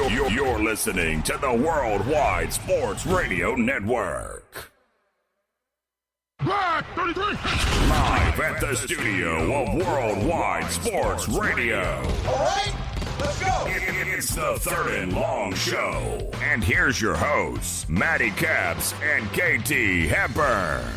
You're listening to the Worldwide Sports Radio Network. Live at the studio of Worldwide Sports Radio. All right, let's go. It's the Third and Long Show. And here's your hosts, Matty Caps and KT Hepburn.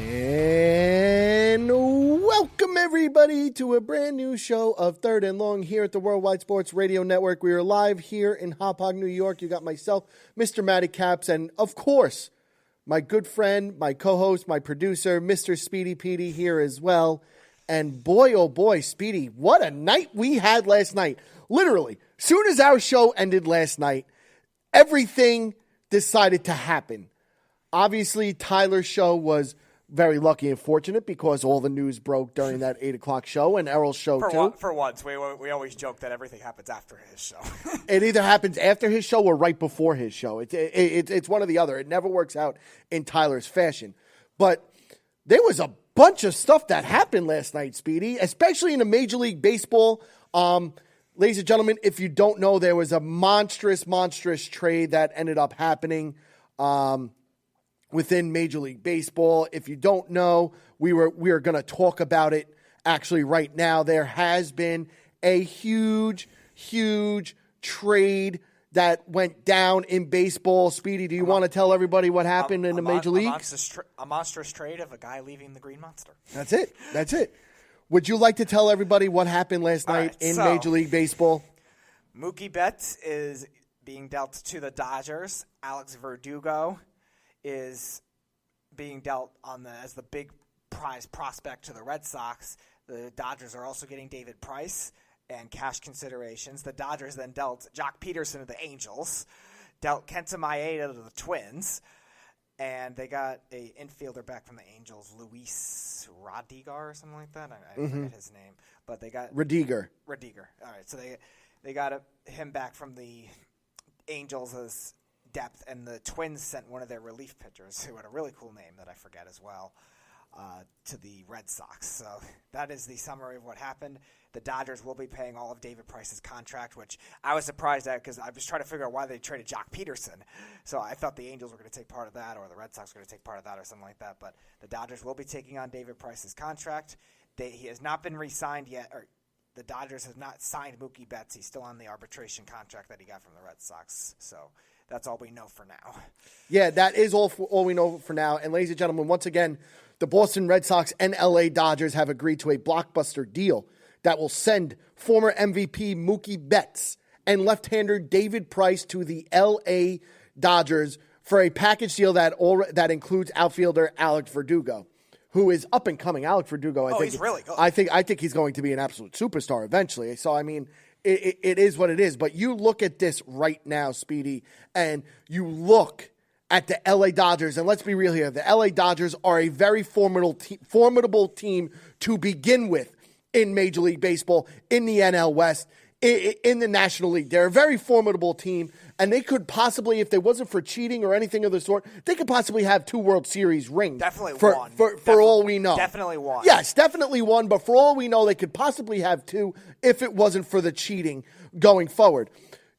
And welcome everybody to a brand new show of Third and Long here at the Worldwide Sports Radio Network. We are live here in Hauppauge, New York. You got myself, Mr. Matty Caps, and of course, my good friend, my co-host, my producer, Mr. Speedy Petey here as well. And boy, oh boy, Speedy, what a night we had last night. Literally, soon as our show ended last night, everything decided to happen. Obviously, Tyler's show was very lucky and fortunate because all the news broke during that 8 o'clock show, and Errol's show too. For once, we always joke that everything happens after his show. It either happens after his show or right before his show. It's one or the other. It never works out in Tyler's fashion. But there was a bunch of stuff that happened last night, Speedy, especially in the Major League Baseball. Ladies and gentlemen, if you don't know, there was a monstrous trade that ended up happening within Major League Baseball. If you don't know, we are going to talk about it actually right now. There has been a huge trade that went down in baseball. Speedy, do you want to tell everybody what happened in the Major League? A monstrous trade of a guy leaving the Green Monster. That's it. Would you like to tell everybody what happened last night in Major League Baseball? Mookie Betts is being dealt to the Dodgers. Alex Verdugo is being dealt as the big prize prospect to the Red Sox. The Dodgers are also getting David Price and cash considerations. The Dodgers then dealt Jock Peterson to the Angels, dealt Kenta Maeda to the Twins, and they got a infielder back from the Angels, Luis Radiger or something like that. I forget his name, but they got Radiger. All right, so they got him back from the Angels as depth, and the Twins sent one of their relief pitchers, who had a really cool name that I forget as well, to the Red Sox. So that is the summary of what happened. The Dodgers will be paying all of David Price's contract, which I was surprised at because I was trying to figure out why they traded Jock Peterson. So I thought the Angels were going to take part of that, or the Red Sox were going to take part of that, or something like that. But the Dodgers will be taking on David Price's contract. He has not been re-signed yet, or the Dodgers have not signed Mookie Betts. He's still on the arbitration contract that he got from the Red Sox. So that's all we know for now. Yeah, that is all we know for now. And ladies and gentlemen, once again, the Boston Red Sox and LA Dodgers have agreed to a blockbuster deal that will send former MVP Mookie Betts and left-hander David Price to the LA Dodgers for a package deal that includes outfielder Alex Verdugo, who is up and coming. Alex Verdugo, I think he's really good. I think he's going to be an absolute superstar eventually. So I mean, it is what it is. But you look at this right now, Speedy, and you look at the LA Dodgers, and let's be real here. The LA Dodgers are a very formidable team to begin with in Major League Baseball, in the NL West, in the National League. They're a very formidable team, and they could possibly, if there wasn't for cheating or anything of the sort, they could possibly have 2 World Series rings. Definitely one. For all we know. Definitely one. Yes, definitely one, but for all we know, they could possibly have 2 if it wasn't for the cheating going forward.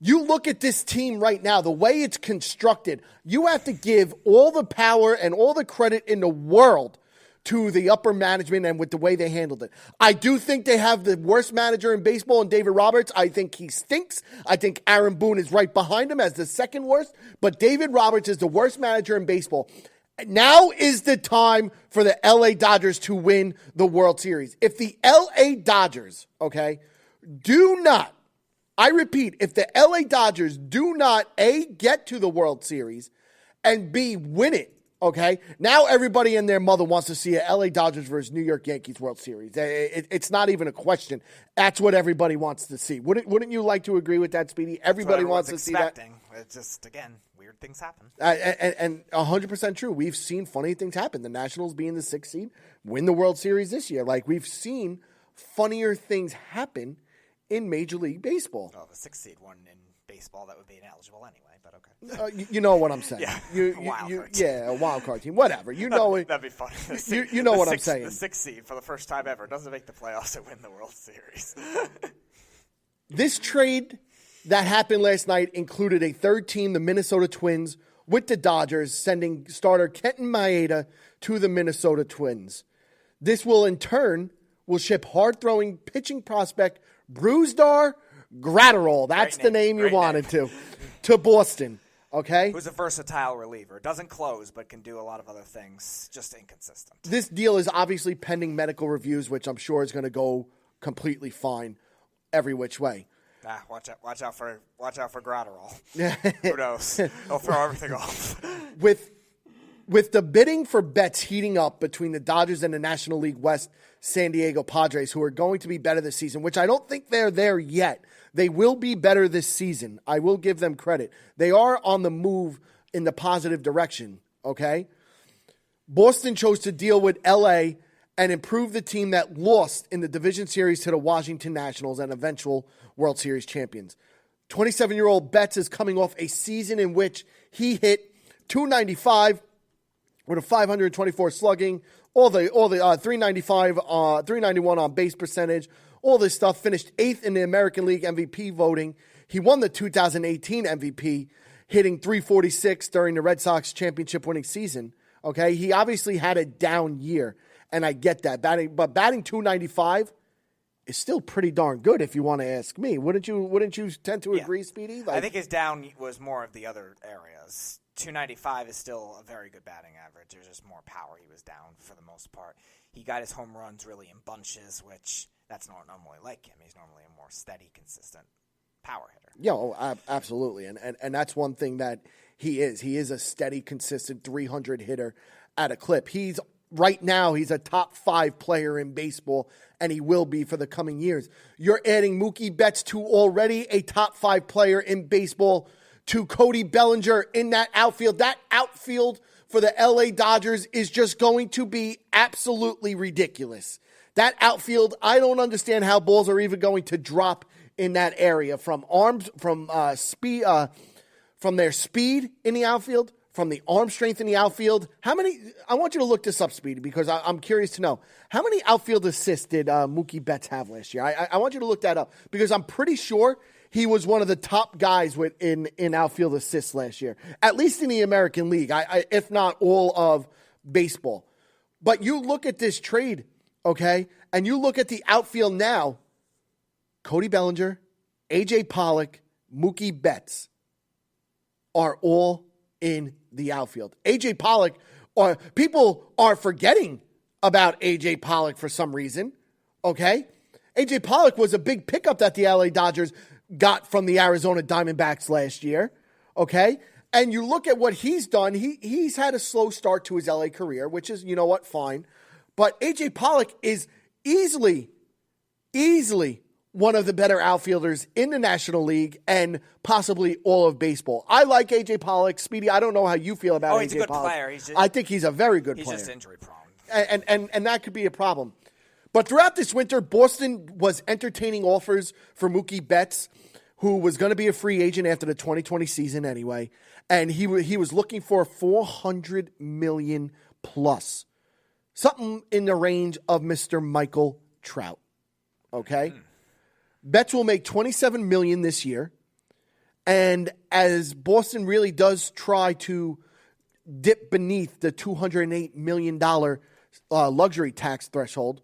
You look at this team right now, the way it's constructed, you have to give all the power and all the credit in the world to the upper management and with the way they handled it. I do think they have the worst manager in baseball in David Roberts. I think he stinks. I think Aaron Boone is right behind him as the second worst, but David Roberts is the worst manager in baseball. Now is the time for the LA Dodgers to win the World Series. If the LA Dodgers, do not, I repeat, if the LA Dodgers do not, A, get to the World Series, and B, win it, now everybody and their mother wants to see a LA Dodgers versus New York Yankees World Series. It's not even a question. That's what everybody wants to see. Wouldn't you like to agree with that, Speedy? Everybody wants to see that. It's just, again, weird things happen. And 100% true. We've seen funny things happen. The Nationals being the 6th seed, win the World Series this year. Like, we've seen funnier things happen in Major League Baseball. Oh, the 6th seed won in baseball that would be ineligible anyway, but okay. You know what I'm saying. Yeah, a wild card team. Whatever. You know it. That'd be funny. You know what I'm saying. The 6th seed for the first time ever doesn't make the playoffs and win the World Series. This trade that happened last night included a third team, the Minnesota Twins, with the Dodgers, sending starter Kenton Maeda to the Minnesota Twins. This will, in turn, ship hard-throwing pitching prospect Brusdar Graterol. That's the name you wanted to Boston. Okay? Who's a versatile reliever. Doesn't close, but can do a lot of other things. Just inconsistent. This deal is obviously pending medical reviews, which I'm sure is going to go completely fine every which way. Watch out for Graterol. Who knows? He'll throw everything off. With the bidding for bets heating up between the Dodgers and the National League West San Diego Padres, who are going to be better this season, which I don't think they're there yet. They will be better this season. I will give them credit. They are on the move in the positive direction, okay? Boston chose to deal with L.A. and improve the team that lost in the division series to the Washington Nationals and eventual World Series champions. 27-year-old Betts is coming off a season in which he hit .295 with a .524 slugging, all the 395, 391 on base percentage, all this stuff. Finished 8th in the American League MVP voting. He won the 2018 MVP, hitting .346 during the Red Sox championship winning season. Okay, he obviously had a down year, and I get that. Batting .295 is still pretty darn good, if you want to ask me. Wouldn't you tend to agree, Speedy? I think his down was more of the other areas. .295 is still a very good batting average. There's just more power. He was down for the most part. He got his home runs really in bunches, which that's not normally like him. He's normally a more steady, consistent power hitter. Yeah, absolutely. And that's one thing that he is. He is a steady, consistent 300 hitter at a clip. Right now, he's a top 5 player in baseball, and he will be for the coming years. You're adding Mookie Betts to already a top 5 player in baseball, to Cody Bellinger in that outfield. That outfield for the LA Dodgers is just going to be absolutely ridiculous. That outfield, I don't understand how balls are even going to drop in that area from speed, from their speed in the outfield, from the arm strength in the outfield. I want you to look this up, Speedy, because I'm curious to know. How many outfield assists did Mookie Betts have last year? I want you to look that up, because I'm pretty sure he was one of the top guys in outfield assists last year, at least in the American League, if not all of baseball. But you look at this trade, okay, and you look at the outfield now, Cody Bellinger, A.J. Pollock, Mookie Betts are all in the outfield. A.J. Pollock, people are forgetting about A.J. Pollock for some reason, okay? A.J. Pollock was a big pickup that the LA Dodgers got from the Arizona Diamondbacks last year, okay? And you look at what he's done. He's had a slow start to his LA career, which is, you know what, fine. But A.J. Pollock is easily one of the better outfielders in the National League and possibly all of baseball. I like A.J. Pollock. Speedy, I don't know how you feel about A.J. Pollock. He's a good player. I think he's a very good player. He's just injury-prone. And that could be a problem. But throughout this winter, Boston was entertaining offers for Mookie Betts, who was going to be a free agent after the 2020 season anyway. And he was looking for $400 million plus. Something in the range of Mr. Michael Trout. Okay? Betts will make $27 million this year. And as Boston really does try to dip beneath the $208 million luxury tax threshold,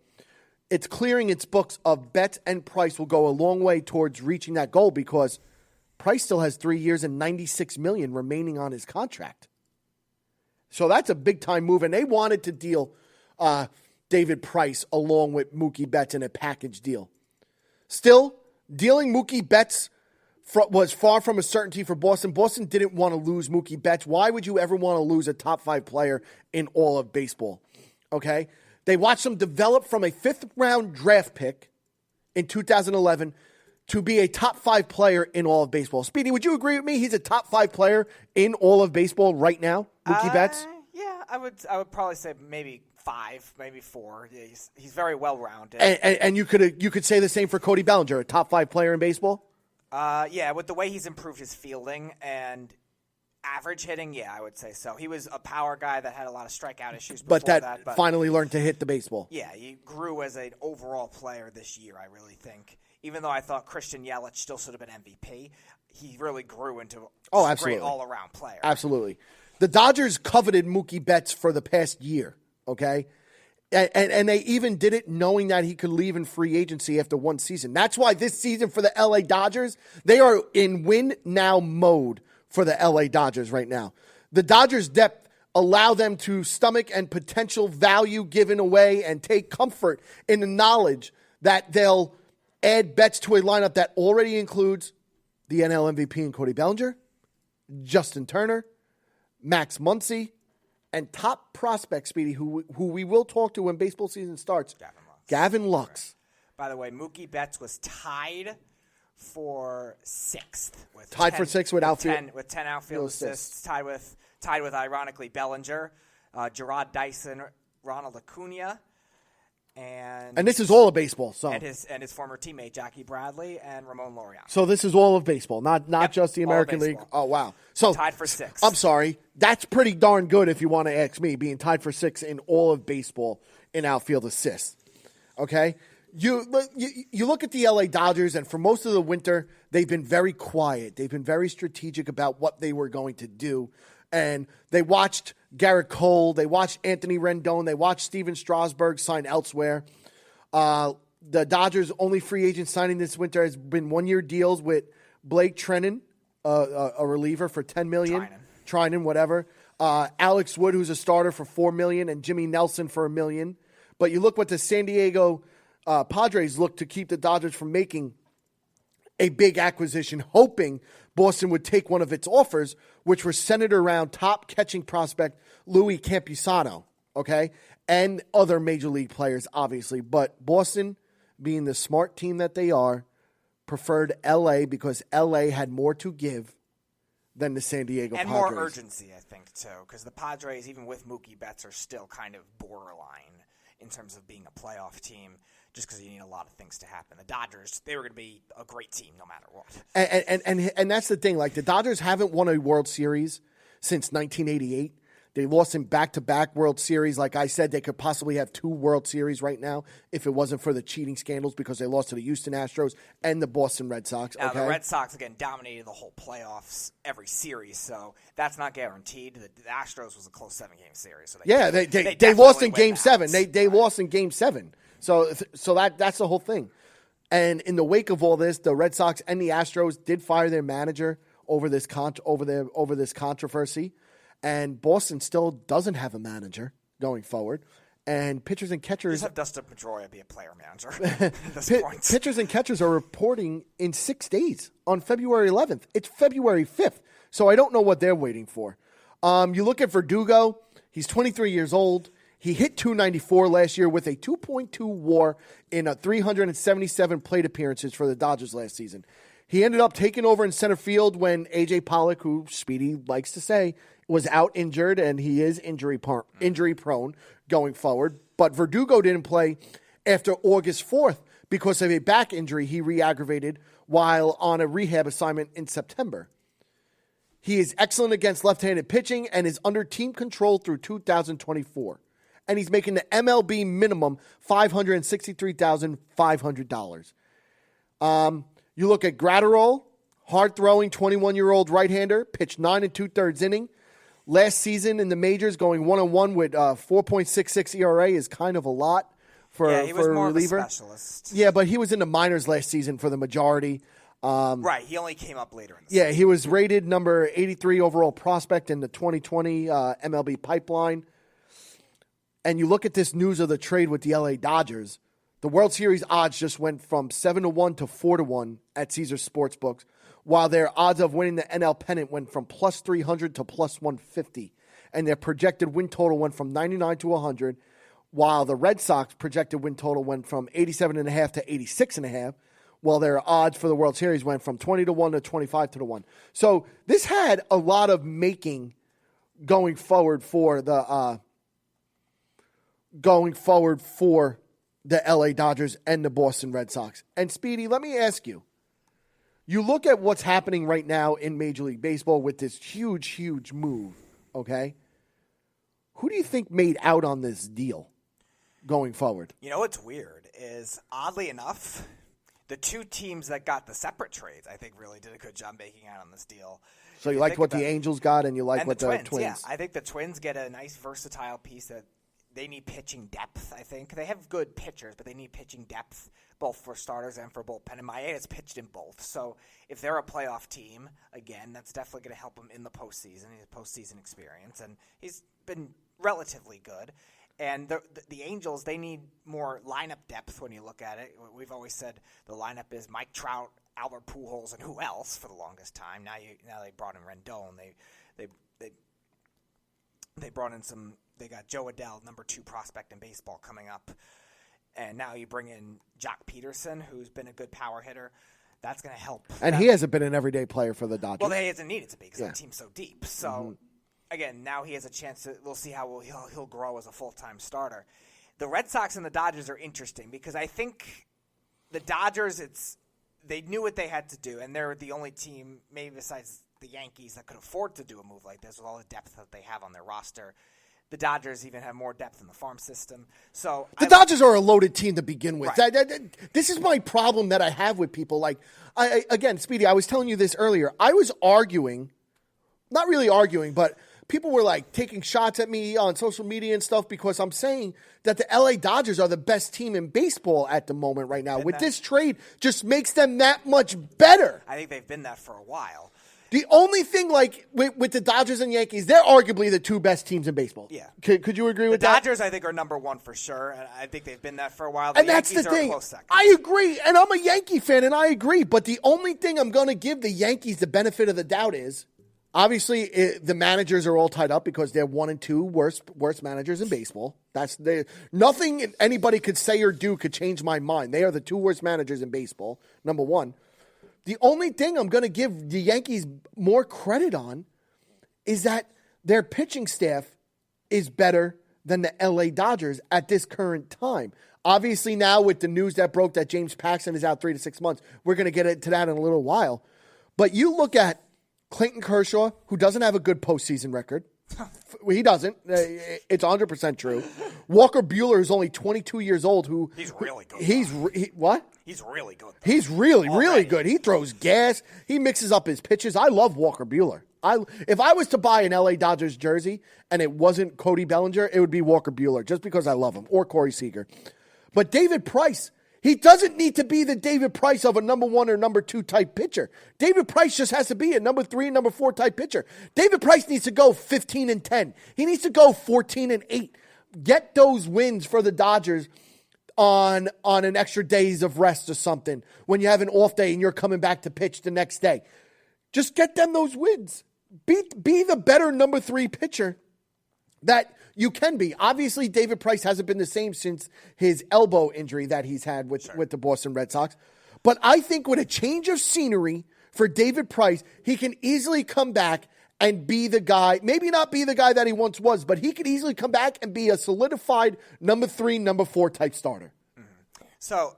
it's clearing its books of Betts and Price will go a long way towards reaching that goal, because Price still has 3 years and $96 million remaining on his contract. So that's a big-time move, and they wanted to deal David Price along with Mookie Betts in a package deal. Still, dealing Mookie Betts was far from a certainty for Boston. Boston didn't want to lose Mookie Betts. Why would you ever want to lose a top 5 player in all of baseball? Okay? They watched him develop from a 5th-round draft pick in 2011 to be a top 5 player in all of baseball. Speedy, would you agree with me? He's a top 5 player in all of baseball right now, Mookie Betts? Yeah, I would probably say maybe 5, maybe 4. Yeah, he's very well-rounded. And you could say the same for Cody Bellinger, a top 5 player in baseball? Yeah, with the way he's improved his fielding and average hitting, yeah, I would say so. He was a power guy that had a lot of strikeout issues before But finally learned to hit the baseball. Yeah, he grew as an overall player this year, I really think. Even though I thought Christian Yelich still should have been MVP, he really grew into a great all-around player. Absolutely. The Dodgers coveted Mookie Betts for the past year, okay? And they even did it knowing that he could leave in free agency after one season. That's why this season for the LA Dodgers, they are in win-now mode for the LA Dodgers right now. The Dodgers' depth allow them to stomach and potential value given away and take comfort in the knowledge that they'll add Betts to a lineup that already includes the NL MVP in Cody Bellinger, Justin Turner, Max Muncy, and top prospect, Speedy, who we will talk to when baseball season starts, Gavin Lux. By the way, Mookie Betts was tied for sixth. With outfield. With 10 outfield assists. Tied with, ironically, Bellinger, Gerard Dyson, Ronald Acuna, and this is all of baseball. So and his former teammate Jackie Bradley and Ramon Laureano. So this is all of baseball, not just the American League. Oh wow! So tied for sixth. I'm sorry, that's pretty darn good if you want to ask me. Being tied for sixth in all of baseball in outfield assists. Okay, you look at the LA Dodgers, and for most of the winter, they've been very quiet. They've been very strategic about what they were going to do. And they watched Garrett Cole. They watched Anthony Rendon. They watched Steven Strasburg sign elsewhere. The Dodgers' only free agent signing this winter has been one-year deals with Blake Treinen, a reliever for $10 million. Treinen, whatever. Alex Wood, who's a starter for $4 million, and Jimmy Nelson for $1 million. But you look what the San Diego Padres look to keep the Dodgers from making a big acquisition, hoping Boston would take one of its offers, which were centered around top catching prospect Louis Campusano, okay, and other major league players, obviously. But Boston, being the smart team that they are, preferred L.A. because L.A. had more to give than the San Diego Padres. And more urgency, I think, too, because the Padres, even with Mookie Betts, are still kind of borderline in terms of being a playoff team, just because you need a lot of things to happen. The Dodgers, they were going to be a great team no matter what. And that's the thing. Like, the Dodgers haven't won a World Series since 1988. They lost in back-to-back World Series. Like I said, they could possibly have 2 World Series right now if it wasn't for the cheating scandals, because they lost to the Houston Astros and the Boston Red Sox. Now, the Red Sox, again, dominated the whole playoffs every series, so that's not guaranteed. The Astros was a close 7-game series. So they lost in Game 7. They lost in Game 7. So that's the whole thing. And in the wake of all this, the Red Sox and the Astros did fire their manager over this controversy. And Boston still doesn't have a manager going forward. And pitchers and catchers... Just have Dustin Pedroia be a player manager at this point. Pitchers and catchers are reporting in 6 days on February 11th. It's February 5th. So I don't know what they're waiting for. You look at Verdugo. He's 23 years old. He hit .294 last year with a 2.2 WAR in 377 plate appearances for the Dodgers last season. He ended up taking over in center field when A.J. Pollock, who Speedy likes to say, was out injured, and he is injury prone going forward. But Verdugo didn't play after August 4th because of a back injury he re-aggravated while on a rehab assignment in September. He is excellent against left-handed pitching and is under team control through 2024. And he's making the MLB minimum $563,500. You look at Gratterall, hard-throwing 21-year-old right-hander, pitched 9 2/3 inning. Last season in the majors, going 1-1 with 4.66 ERA is kind of a lot for a reliever. Yeah, he was more of a specialist. Yeah, but he was in the minors last season for the majority. Right, he only came up later in the season. Yeah, he was rated number 83 overall prospect in the 2020 MLB pipeline. And you look at this news of the trade with the LA Dodgers, the World Series odds just went from 7-1 to 4-1 at Caesars Sportsbooks, while their odds of winning the NL pennant went from plus 300 to plus 150. And their projected win total went from 99 to 100, while the Red Sox projected win total went from 87.5 to 86.5, while their odds for the World Series went from 20 to 1 to 25 to 1. So this had a lot of making going forward for the LA Dodgers and the Boston Red Sox. And Speedy, let me ask you, You look at what's happening right now in Major League Baseball with this huge, huge move, okay? Who do you think made out on this deal going forward? You know what's weird is, oddly enough, the two teams that got the separate trades, I think, really did a good job making out on this deal. So you liked what the Angels got and you like what the Twins. Yeah, I think the Twins get a nice versatile piece that they need pitching depth, I think. They have good pitchers, but they need pitching depth, both for starters and for bullpen. And Maeda's pitched in both. So if they're a playoff team, again, that's definitely going to help him in the postseason. He has postseason experience, and he's been relatively good. And the Angels, they need more lineup depth when you look at it. We've always said the lineup is Mike Trout, Albert Pujols, and who else for the longest time. Now they brought in Rendon. They brought in some. They got Joe Adell, number 2 prospect in baseball, coming up, and now you bring in Jock Peterson, who's been a good power hitter. That's going to help. And he hasn't been an everyday player for the Dodgers. Well, he hasn't needed to be because that team's so deep. So. Again, now he has a chance to. We'll see how he'll grow as a full-time starter. The Red Sox and the Dodgers are interesting because I think the Dodgers, they knew what they had to do, and they're the only team, maybe besides the Yankees, that could afford to do a move like this with all the depth that they have on their roster. The Dodgers even have more depth in the farm system. So the Dodgers are a loaded team to begin with. Right. This is my problem that I have with people. Like, again, Speedy, I was telling you this earlier. I was arguing, not really arguing, but people were like taking shots at me on social media and stuff because I'm saying that the LA Dodgers are the best team in baseball at the moment right now. With this trade, just makes them that much better. I think they've been that for a while. The only thing, like, with the Dodgers and Yankees, they're arguably the 2 best teams in baseball. Yeah. Could you agree with that? The Dodgers, I think, are number 1 for sure, and I think they've been that for a while. The and that's Yankees the are thing. A close second. I agree, and I'm a Yankee fan, and I agree. But the only thing I'm going to give the Yankees the benefit of the doubt is, obviously, the managers are all tied up because they're 1 and 2 worst managers in baseball. Nothing anybody could say or do could change my mind. They are the 2 worst managers in baseball, number 1. The only thing I'm going to give the Yankees more credit on is that their pitching staff is better than the LA Dodgers at this current time. Obviously, now with the news that broke that James Paxton is out 3 to 6 months, we're going to get into that in a little while. But you look at Clayton Kershaw, who doesn't have a good postseason record. He doesn't. It's 100% true. Walker Buehler is only 22 years old. He's really good. What? He's really good. He's really good. He throws gas. He mixes up his pitches. I love Walker Buehler. If I was to buy an LA Dodgers jersey and it wasn't Cody Bellinger, it would be Walker Buehler just because I love him, or Corey Seager. But David Price, he doesn't need to be the David Price of a number 1 or number 2 type pitcher. David Price just has to be a number 3, number 4 type pitcher. David Price needs to go 15 and 10. He needs to go 14 and 8. Get those wins for the Dodgers on an extra days of rest or something when you have an off day and you're coming back to pitch the next day. Just get them those wins. Be the better number 3 pitcher that you can be. Obviously, David Price hasn't been the same since his elbow injury that he's had with the Boston Red Sox. But I think with a change of scenery for David Price, he can easily come back and be the guy, maybe not be the guy that he once was, but he could easily come back and be a solidified number 3, number 4 type starter. Mm-hmm. So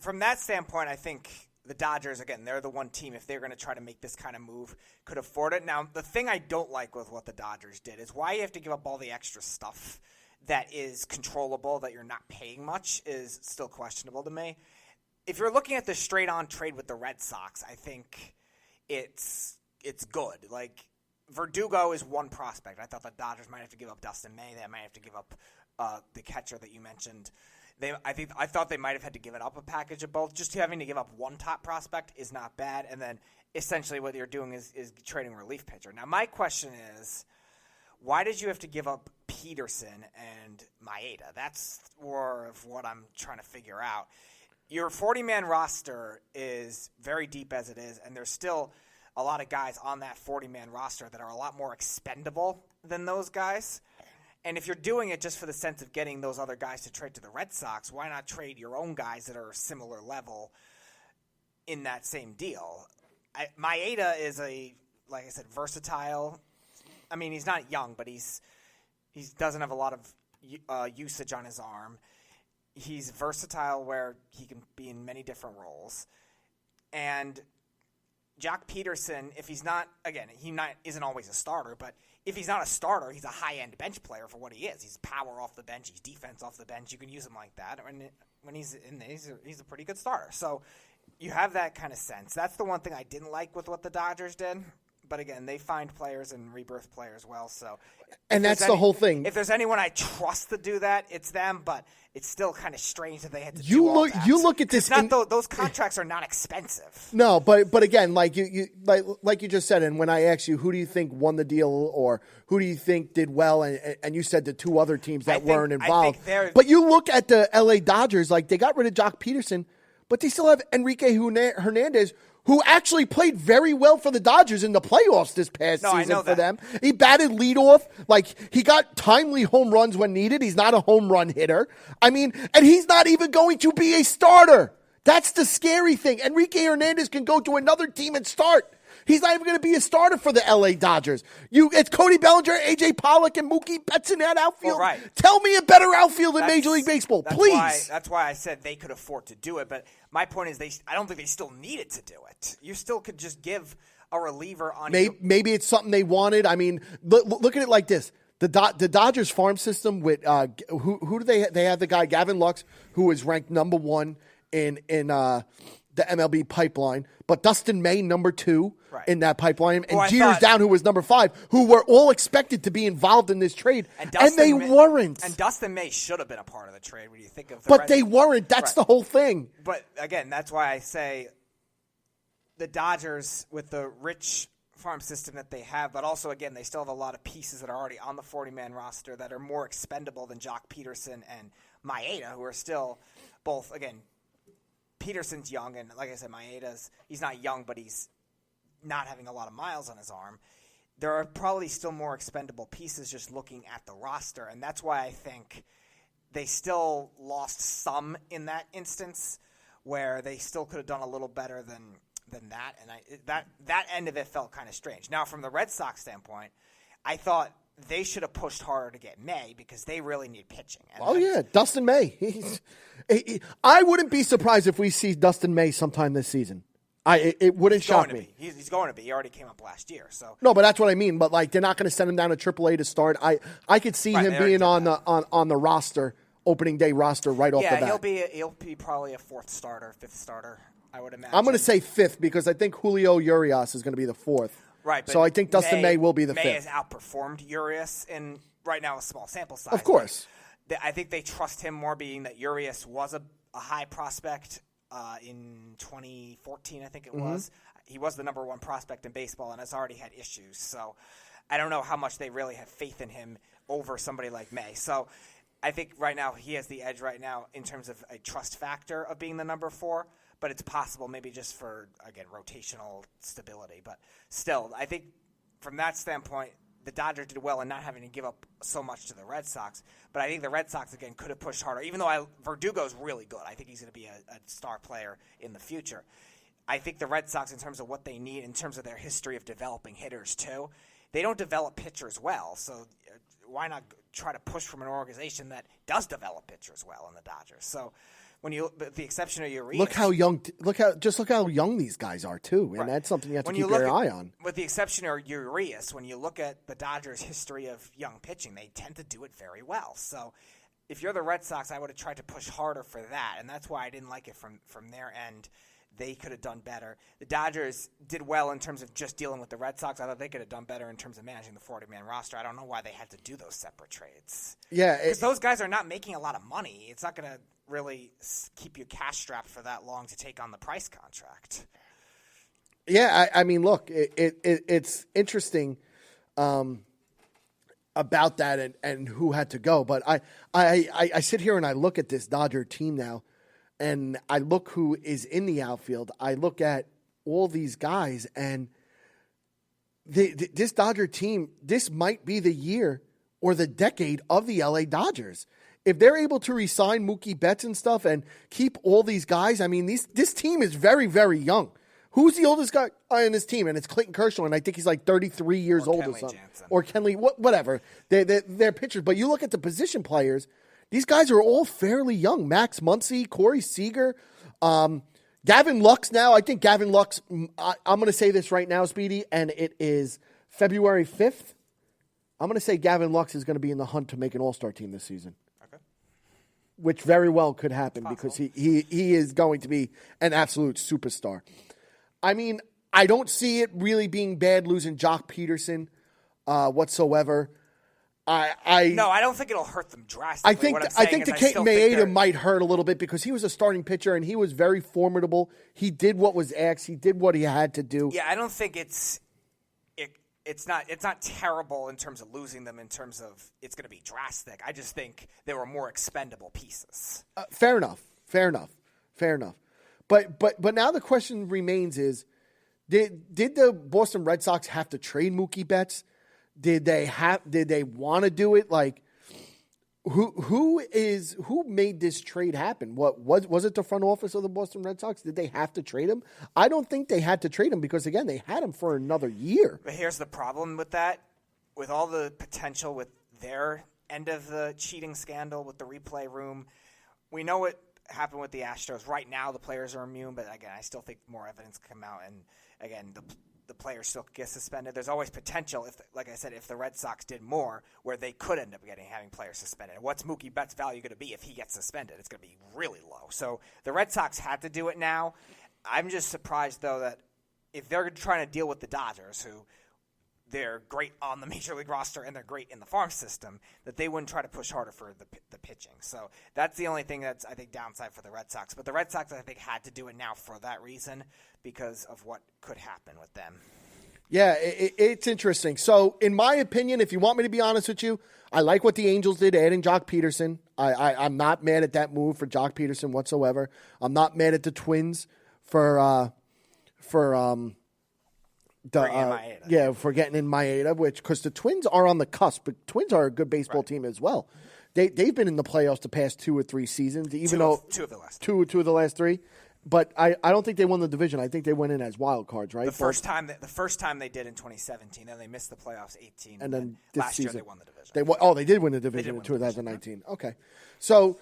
from that standpoint, I think the Dodgers, again, they're the one team, if they're going to try to make this kind of move, could afford it. Now, the thing I don't like with what the Dodgers did is why you have to give up all the extra stuff that is controllable, that you're not paying much, is still questionable to me. If you're looking at the straight-on trade with the Red Sox, I think it's good. Like, Verdugo is one prospect. I thought the Dodgers might have to give up Dustin May. They might have to give up the catcher that you mentioned. I thought they might have had to give it up a package of both. Just having to give up one top prospect is not bad. And then essentially what you're doing is trading a relief pitcher. Now, my question is, why did you have to give up Peterson and Maeda? That's more of what I'm trying to figure out. Your 40-man roster is very deep as it is, and there's still a lot of guys on that 40-man roster that are a lot more expendable than those guys. And if you're doing it just for the sense of getting those other guys to trade to the Red Sox, why not trade your own guys that are a similar level in that same deal? Maeda is like I said, versatile. I mean, he's not young, but he doesn't have a lot of usage on his arm. He's versatile where he can be in many different roles. And Jock Peterson, if he's not, again, isn't always a starter, but if he's not a starter, he's a high-end bench player for what he is. He's power off the bench. He's defense off the bench. You can use him like that. And when he's in there, he's a pretty good starter. So you have that kind of sense. That's the one thing I didn't like with what the Dodgers did. But again, they find players and rebirth players well. So, and that's the whole thing. If there's anyone I trust to do that, it's them. But it's still kind of strange that they had to you do all that. You look at this. Those contracts are not expensive. No, but again, like you just said, and when I asked you, who do you think won the deal, or who do you think did well, and you said the two other teams that weren't involved. But you look at the LA Dodgers, like they got rid of Jock Peterson, but they still have Enrique Hernandez, who actually played very well for the Dodgers in the playoffs this past season for them. He batted leadoff. Like, he got timely home runs when needed. He's not a home run hitter. I mean, and he's not even going to be a starter. That's the scary thing. Enrique Hernandez can go to another team and start. He's not even going to be a starter for the LA Dodgers. It's Cody Bellinger, AJ Pollock, and Mookie Betts in that outfield. Well, right. Tell me a better outfield in Major League Baseball, please. That's why I said they could afford to do it. But my point is, I don't think they still needed to do it. You still could just give a reliever on. Maybe it's something they wanted. I mean, look at it like this: the Dodgers farm system with who do they have? The guy Gavin Lux, who is ranked number 1 in the MLB pipeline, but Dustin May number 2 in that pipeline, and Jeter's down, who was number 5, who were all expected to be involved in this trade, and they weren't. And Dustin May should have been a part of the trade when you think of. But they weren't. That's the whole thing. But again, that's why I say the Dodgers, with the rich farm system that they have, but also again they still have a lot of pieces that are already on the 40-man roster that are more expendable than Jock Peterson and Maeda, who are still both again. Peterson's young, and like I said, he's not young, but he's not having a lot of miles on his arm. There are probably still more expendable pieces just looking at the roster, and that's why I think they still lost some in that instance, where they still could have done a little better than that, and that end of it felt kind of strange. Now, from the Red Sox standpoint, I thought they should have pushed harder to get May because they really need pitching. And Dustin May. I wouldn't be surprised if we see Dustin May sometime this season. It wouldn't shock me. He's going to be. He already came up last year. So no, but that's what I mean. But like, they're not going to send him down to AAA to start. I could see him being on the roster, opening day roster right off the bat. Yeah, he'll be probably a 4th starter, 5th starter, I would imagine. I'm going to say 5th because I think Julio Urias is going to be the 4th. Right, so I think Dustin May will be the 5th. May has outperformed Urias in right now a small sample size. Of course. I think they trust him more, being that Urias was a high prospect in 2014, I think it was. He was the number 1 prospect in baseball and has already had issues. So I don't know how much they really have faith in him over somebody like May. So I think right now he has the edge right now in terms of a trust factor of being the number 4. But it's possible maybe just for, again, rotational stability. But still, I think from that standpoint, the Dodgers did well in not having to give up so much to the Red Sox. But I think the Red Sox, again, could have pushed harder. Even though Verdugo's really good. I think he's going to be a star player in the future. I think the Red Sox, in terms of what they need, in terms of their history of developing hitters too, they don't develop pitchers well. So why not try to push from an organization that does develop pitchers well in the Dodgers? So when you, with the exception of Urias, look how young these guys are too, and that's something you have to keep your eye on. With the exception of Urias, when you look at the Dodgers' history of young pitching, they tend to do it very well. So if you're the Red Sox, I would have tried to push harder for that, and that's why I didn't like it from their end. They could have done better. The Dodgers did well in terms of just dealing with the Red Sox. I thought they could have done better in terms of managing the 40-man roster. I don't know why they had to do those separate trades. Yeah, because those guys are not making a lot of money. It's not going to really keep you cash strapped for that long to take on the Price contract. Yeah, I mean, look, it's interesting about that and who had to go. But I sit here and I look at this Dodger team now, and I look who is in the outfield. I look at all these guys, and this Dodger team, this might be the year or the decade of the LA Dodgers. If they're able to re-sign Mookie Betts and stuff and keep all these guys, I mean, this team is very, very young. Who's the oldest guy on this team? And it's Clayton Kershaw, and I think he's like 33 years old or something. Jansen. Or Kenley, whatever. They're pitchers. But you look at the position players, these guys are all fairly young. Max Muncy, Corey Seager, Gavin Lux now, I think Gavin Lux, I'm going to say this right now, Speedy, and it is February 5th. I'm going to say Gavin Lux is going to be in the hunt to make an all-star team this season. Okay. Which very well could happen because he is going to be an absolute superstar. I mean, I don't see it really being bad losing Jock Peterson whatsoever. No, I don't think it'll hurt them drastically. I think the Kate Maeda might hurt a little bit because he was a starting pitcher and he was very formidable. He did what was asked. He did what he had to do. Yeah, I don't think it's not terrible in terms of losing them. In terms of it's going to be drastic. I just think there were more expendable pieces. Fair enough. But now the question remains: is did the Boston Red Sox have to trade Mookie Betts? Did they want to do it? Like, who made this trade happen? What was it? The front office of the Boston Red Sox? Did they have to trade him? I don't think they had to trade him because again, they had him for another year. But here's the problem with that: with all the potential with their end of the cheating scandal with the replay room, we know what happened with the Astros. Right now, the players are immune, but again, I still think more evidence can come out, and again, the players still get suspended. There's always potential, like I said, if the Red Sox did more, where they could end up having players suspended. And what's Mookie Betts' value going to be if he gets suspended? It's going to be really low. So the Red Sox had to do it now. I'm just surprised, though, that if they're trying to deal with the Dodgers, who they're great on the Major League roster and they're great in the farm system, that they wouldn't try to push harder for the pitching. So that's the only thing that's, I think, downside for the Red Sox. But the Red Sox, I think, had to do it now for that reason because of what could happen with them. Yeah, it's interesting. So, in my opinion, if you want me to be honest with you, I like what the Angels did, adding Jock Peterson. I'm not mad at that move for Jock Peterson whatsoever. I'm not mad at the Twins for getting in Maeda, because the Twins are on the cusp. But Twins are a good baseball team as well. They've been in the playoffs the past 2 or 3 seasons, two of the last 3. But I don't think they won the division. I think they went in as wild cards, right? The first time they did in 2017, and they missed the playoffs 18. And then this last season year they won the division. They did win the division in 2019. Okay, so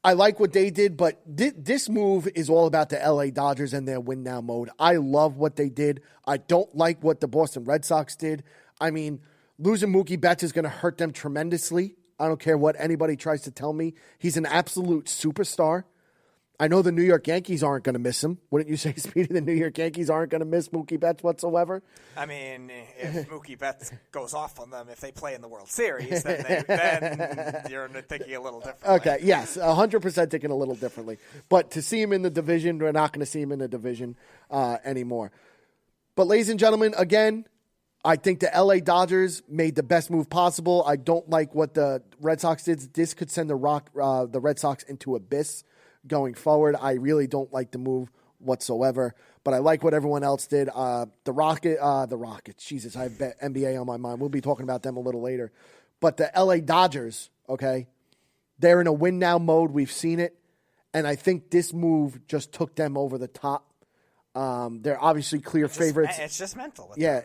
I like what they did, but this move is all about the LA Dodgers and their win now mode. I love what they did. I don't like what the Boston Red Sox did. I mean, losing Mookie Betts is going to hurt them tremendously. I don't care what anybody tries to tell me. He's an absolute superstar. I know the New York Yankees aren't going to miss him. Wouldn't you say, Speedy, the New York Yankees aren't going to miss Mookie Betts whatsoever? I mean, if Mookie Betts goes off on them, if they play in the World Series, then you're thinking a little differently. Okay, yes, 100% thinking a little differently. But to see him in the division, we're not going to see him in the division anymore. But ladies and gentlemen, again, I think the LA Dodgers made the best move possible. I don't like what the Red Sox did. This could send the Red Sox into abyss going forward. I really don't like the move whatsoever, but I like what everyone else did. The Rockets. Jesus, I have NBA on my mind. We'll be talking about them a little later. But the LA Dodgers, okay, they're in a win now mode. We've seen it, and I think this move just took them over the top. They're obviously clear favorites. It's just mental. Yeah,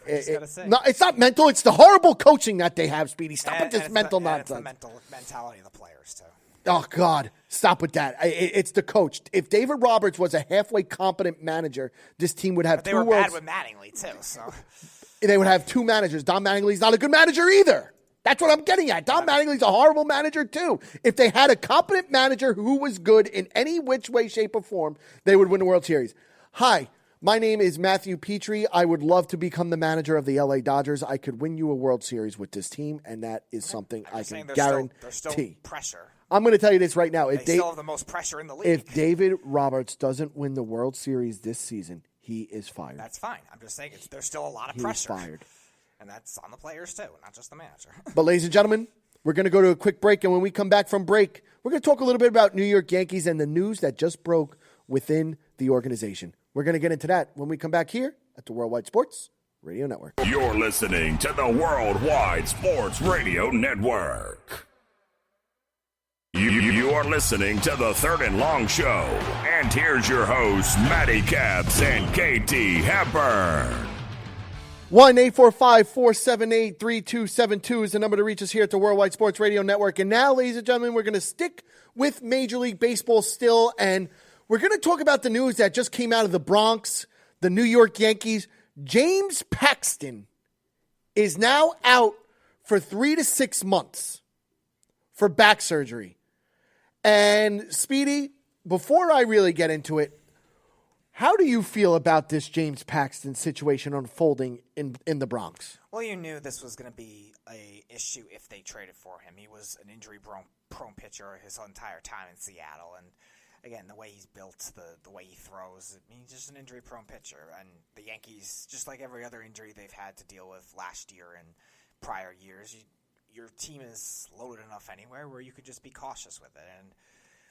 no, it's not mental. It's the horrible coaching that they have, Speedy. Stop with this mental nonsense. It's the mental mentality of the players too. Oh, God. Stop with that. It's the coach. If David Roberts was a halfway competent manager, this team would have They were bad with Mattingly, too. So they would have 2 managers. Don Mattingly's not a good manager either. That's what I'm getting at. Don Mattingly's a horrible manager, too. If they had a competent manager who was good in any which way, shape, or form, they would win the World Series. Hi, my name is Matthew Petrie. I would love to become the manager of the LA Dodgers. I could win you a World Series with this team, and that is something I can guarantee. There's still pressure. I'm going to tell you this right now. They still have the most pressure in the league. If David Roberts doesn't win the World Series this season, he is fired. That's fine. I'm just saying there's still a lot of pressure. He's fired. And that's on the players, too, not just the manager. But, ladies and gentlemen, we're going to go to a quick break. And when we come back from break, we're going to talk a little bit about New York Yankees and the news that just broke within the organization. We're going to get into that when we come back here at the Worldwide Sports Radio Network. You're listening to the Worldwide Sports Radio Network. You are listening to the Third and Long Show. And here's your hosts, Matty Caps and KT Hepburn. 1-845-478-3272 is the number to reach us here at the Worldwide Sports Radio Network. And now, ladies and gentlemen, we're going to stick with Major League Baseball still, and We're going to talk about the news that just came out of the Bronx, the New York Yankees. James Paxton is now out for 3 to 6 months for back surgery. And Speedy, before I really get into it, how do you feel about this James Paxton situation unfolding in the Bronx? Well, you knew this was going to be a issue if they traded for him. He was an injury-prone pitcher his entire time in Seattle, and again, the way he's built, the way he throws, he's just an injury-prone pitcher. And the Yankees, just like every other injury they've had to deal with last year and prior years, your team is loaded enough anywhere where you could just be cautious with it. And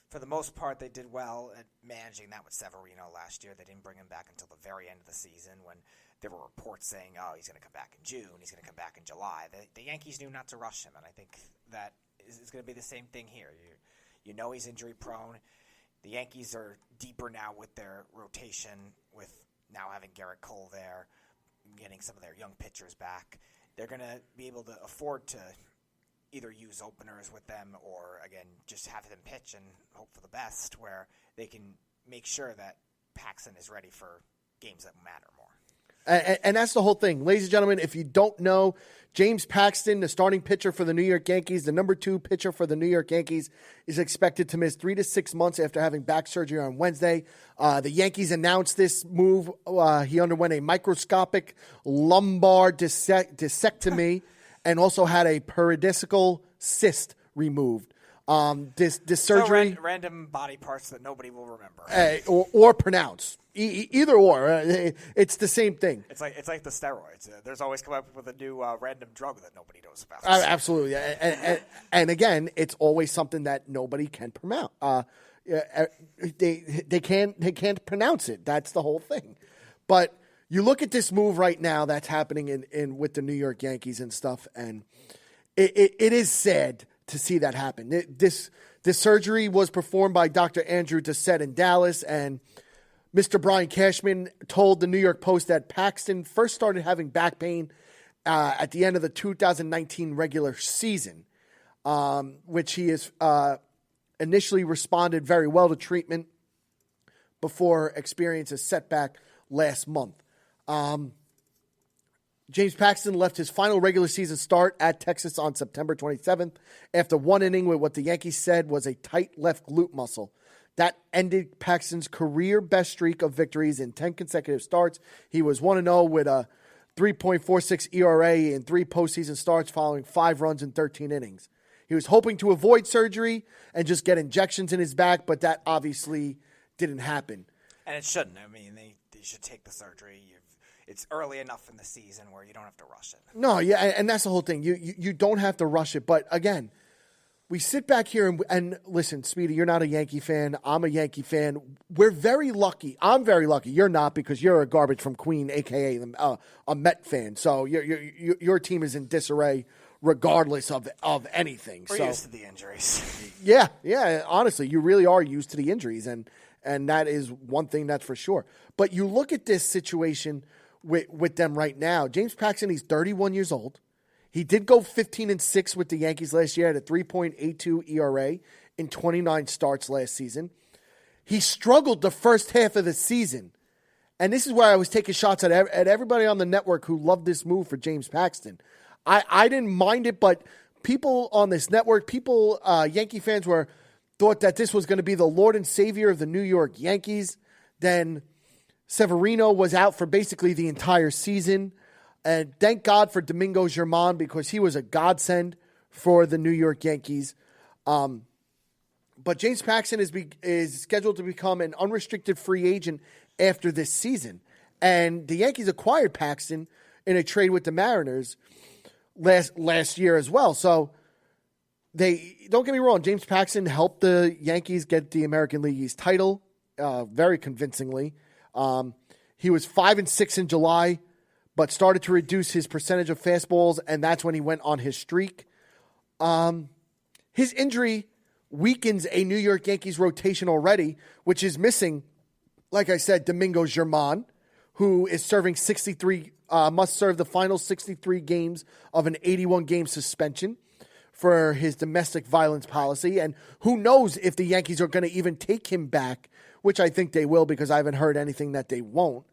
for the most part, they did well at managing that with Severino last year. They didn't bring him back until the very end of the season when there were reports saying, oh, he's going to come back in June, he's going to come back in July. The Yankees knew not to rush him, and I think that is going to be the same thing here. You know he's injury-prone. The Yankees are deeper now with their rotation, with now having Garrett Cole there, getting some of their young pitchers back. They're going to be able to afford to either use openers with them or, again, just have them pitch and hope for the best, where they can make sure that Paxton is ready for games that matter more. And that's the whole thing. Ladies and gentlemen, if you don't know, James Paxton, the starting pitcher for the New York Yankees, the number 2 pitcher for the New York Yankees, is expected to miss 3 to 6 months after having back surgery on Wednesday. The Yankees announced this move. He underwent a microscopic lumbar discectomy and also had a periodicical cyst removed. This surgery, so random body parts that nobody will remember, or pronounce. Either or, it's the same thing. It's like the steroids. There's always come up with a new random drug that nobody knows about. Absolutely, and again, it's always something that nobody can pronounce. They can't pronounce it. That's the whole thing. But you look at this move right now that's happening in with the New York Yankees and stuff, and it is sad to see that happen. This surgery was performed by Dr. Andrew Doucette in Dallas, and Mr. Brian Cashman told the New York Post that Paxton first started having back pain at the end of the 2019 regular season, which he has initially responded very well to treatment before experiencing a setback last month. James Paxton left his final regular season start at Texas on September 27th after one inning with what the Yankees said was a tight left glute muscle. That ended Paxton's career best streak of victories in 10 consecutive starts. He was 1-0 with a 3.46 ERA in 3 postseason starts following 5 runs in 13 innings. He was hoping to avoid surgery and just get injections in his back, but that obviously didn't happen. And it shouldn't. I mean, they should take the surgery. It's early enough in the season where you don't have to rush it. No, yeah, and that's the whole thing. You don't have to rush it. But again, we sit back here and listen, Speedy, you're not a Yankee fan. I'm a Yankee fan. We're very lucky. I'm very lucky. You're not, because you're a garbage from Queen, a.k.a. A Met fan. So your team is in disarray regardless of anything. We're used to the injuries. Yeah. Honestly, you really are used to the injuries, and that is one thing that's for sure. But you look at this situation with them right now. James Paxton, he's 31 years old. He did go 15-6 with the Yankees last year at a 3.82 ERA in 29 starts last season. He struggled the first half of the season. And this is where I was taking shots at everybody on the network who loved this move for James Paxton. I didn't mind it, but people on this network, Yankee fans thought that this was going to be the Lord and Savior of the New York Yankees. Then Severino was out for basically the entire season. And thank God for Domingo Germán, because he was a godsend for the New York Yankees. But James Paxton is scheduled to become an unrestricted free agent after this season. And the Yankees acquired Paxton in a trade with the Mariners last year as well. So don't get me wrong, James Paxton helped the Yankees get the American League East title very convincingly. He was 5-6 in July, but started to reduce his percentage of fastballs, and that's when he went on his streak. His injury weakens a New York Yankees rotation already, which is missing, like I said, Domingo Germán, who is serving must serve the final 63 games of an 81-game suspension. for his domestic violence policy. And who knows if the Yankees are going to even take him back, which I think they will because I haven't heard anything that they won't.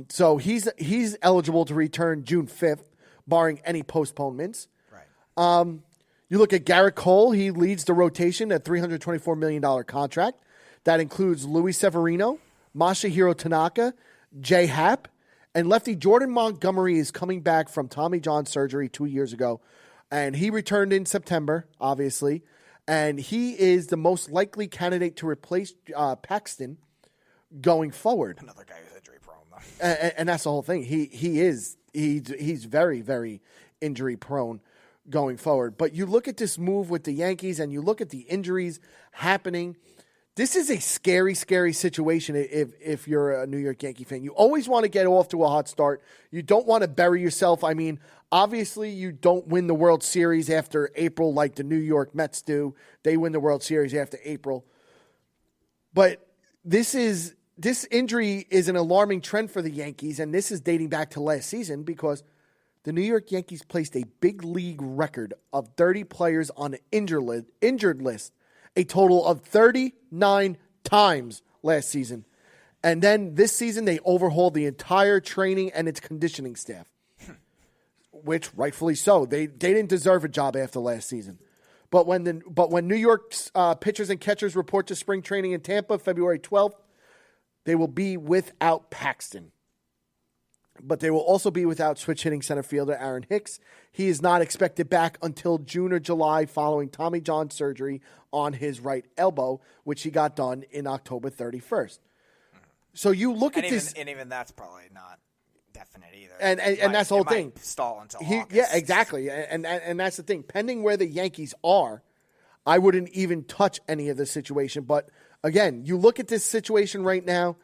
So he's eligible to return June 5th, barring any postponements. Right. You look at Garrett Cole. He leads the rotation at $324 million contract. That includes Luis Severino, Masahiro Tanaka, Jay Happ, and lefty Jordan Montgomery is coming back from Tommy John surgery 2 years ago. And he returned in September, obviously. And he is the most likely candidate to replace Paxton going forward. Another guy who's injury prone, though. And that's the whole thing. He's very, very injury prone going forward. But you look at this move with the Yankees and you look at the injuries happening. This is a scary, scary situation if you're a New York Yankee fan. You always want to get off to a hot start. You don't want to bury yourself. I mean, obviously you don't win the World Series after April like the New York Mets do. They win the World Series after April. But this injury is an alarming trend for the Yankees, and this is dating back to last season because the New York Yankees placed a big league record of 30 players on an injured list, a total of 39 times last season. And then this season, they overhauled the entire training and its conditioning staff, which rightfully so. They didn't deserve a job after last season. But when New York's pitchers and catchers report to spring training in Tampa, February 12th, they will be without Paxton. But they will also be without switch-hitting center fielder Aaron Hicks. He is not expected back until June or July following Tommy John surgery on his right elbow, which he got done in October 31st. So you look at this... And even that's probably not definite either. And that's the whole thing. Stall until August. Yeah, exactly. And that's the thing. Pending where the Yankees are, I wouldn't even touch any of the situation. But again, you look at this situation right now,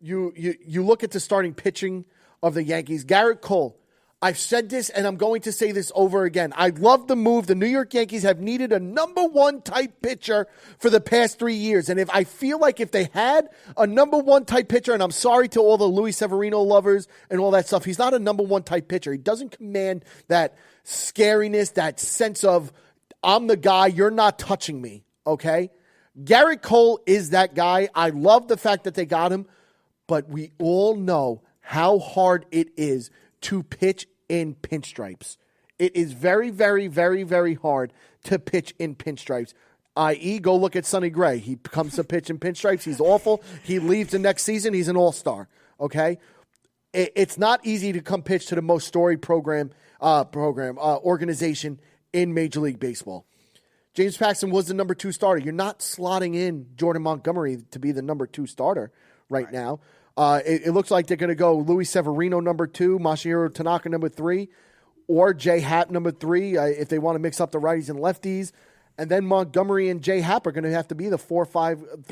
you look at the starting pitching of the Yankees. Garrett Cole, I've said this and I'm going to say this over again. I love the move. The New York Yankees have needed a number one type pitcher for the past 3 years. And I feel like if they had a number one type pitcher, and I'm sorry to all the Luis Severino lovers and all that stuff, he's not a number one type pitcher. He doesn't command that scariness, that sense of I'm the guy, you're not touching me, okay? Garrett Cole is that guy. I love the fact that they got him, but we all know how hard it is to pitch in pinstripes. It is very, very, very, very hard to pitch in pinstripes, i.e. go look at Sonny Gray. He comes to pitch in pinstripes. He's awful. He leaves the next season. He's an all-star, okay? It's not easy to come pitch to the most storied organization in Major League Baseball. James Paxton was the number 2 starter. You're not slotting in Jordan Montgomery to be the number 2 starter right now. It looks like they're going to go Luis Severino number 2, Masahiro Tanaka number 3, or Jay Happ number 3 if they want to mix up the righties and lefties. And then Montgomery and Jay Happ are going to have to be the 4-5-3.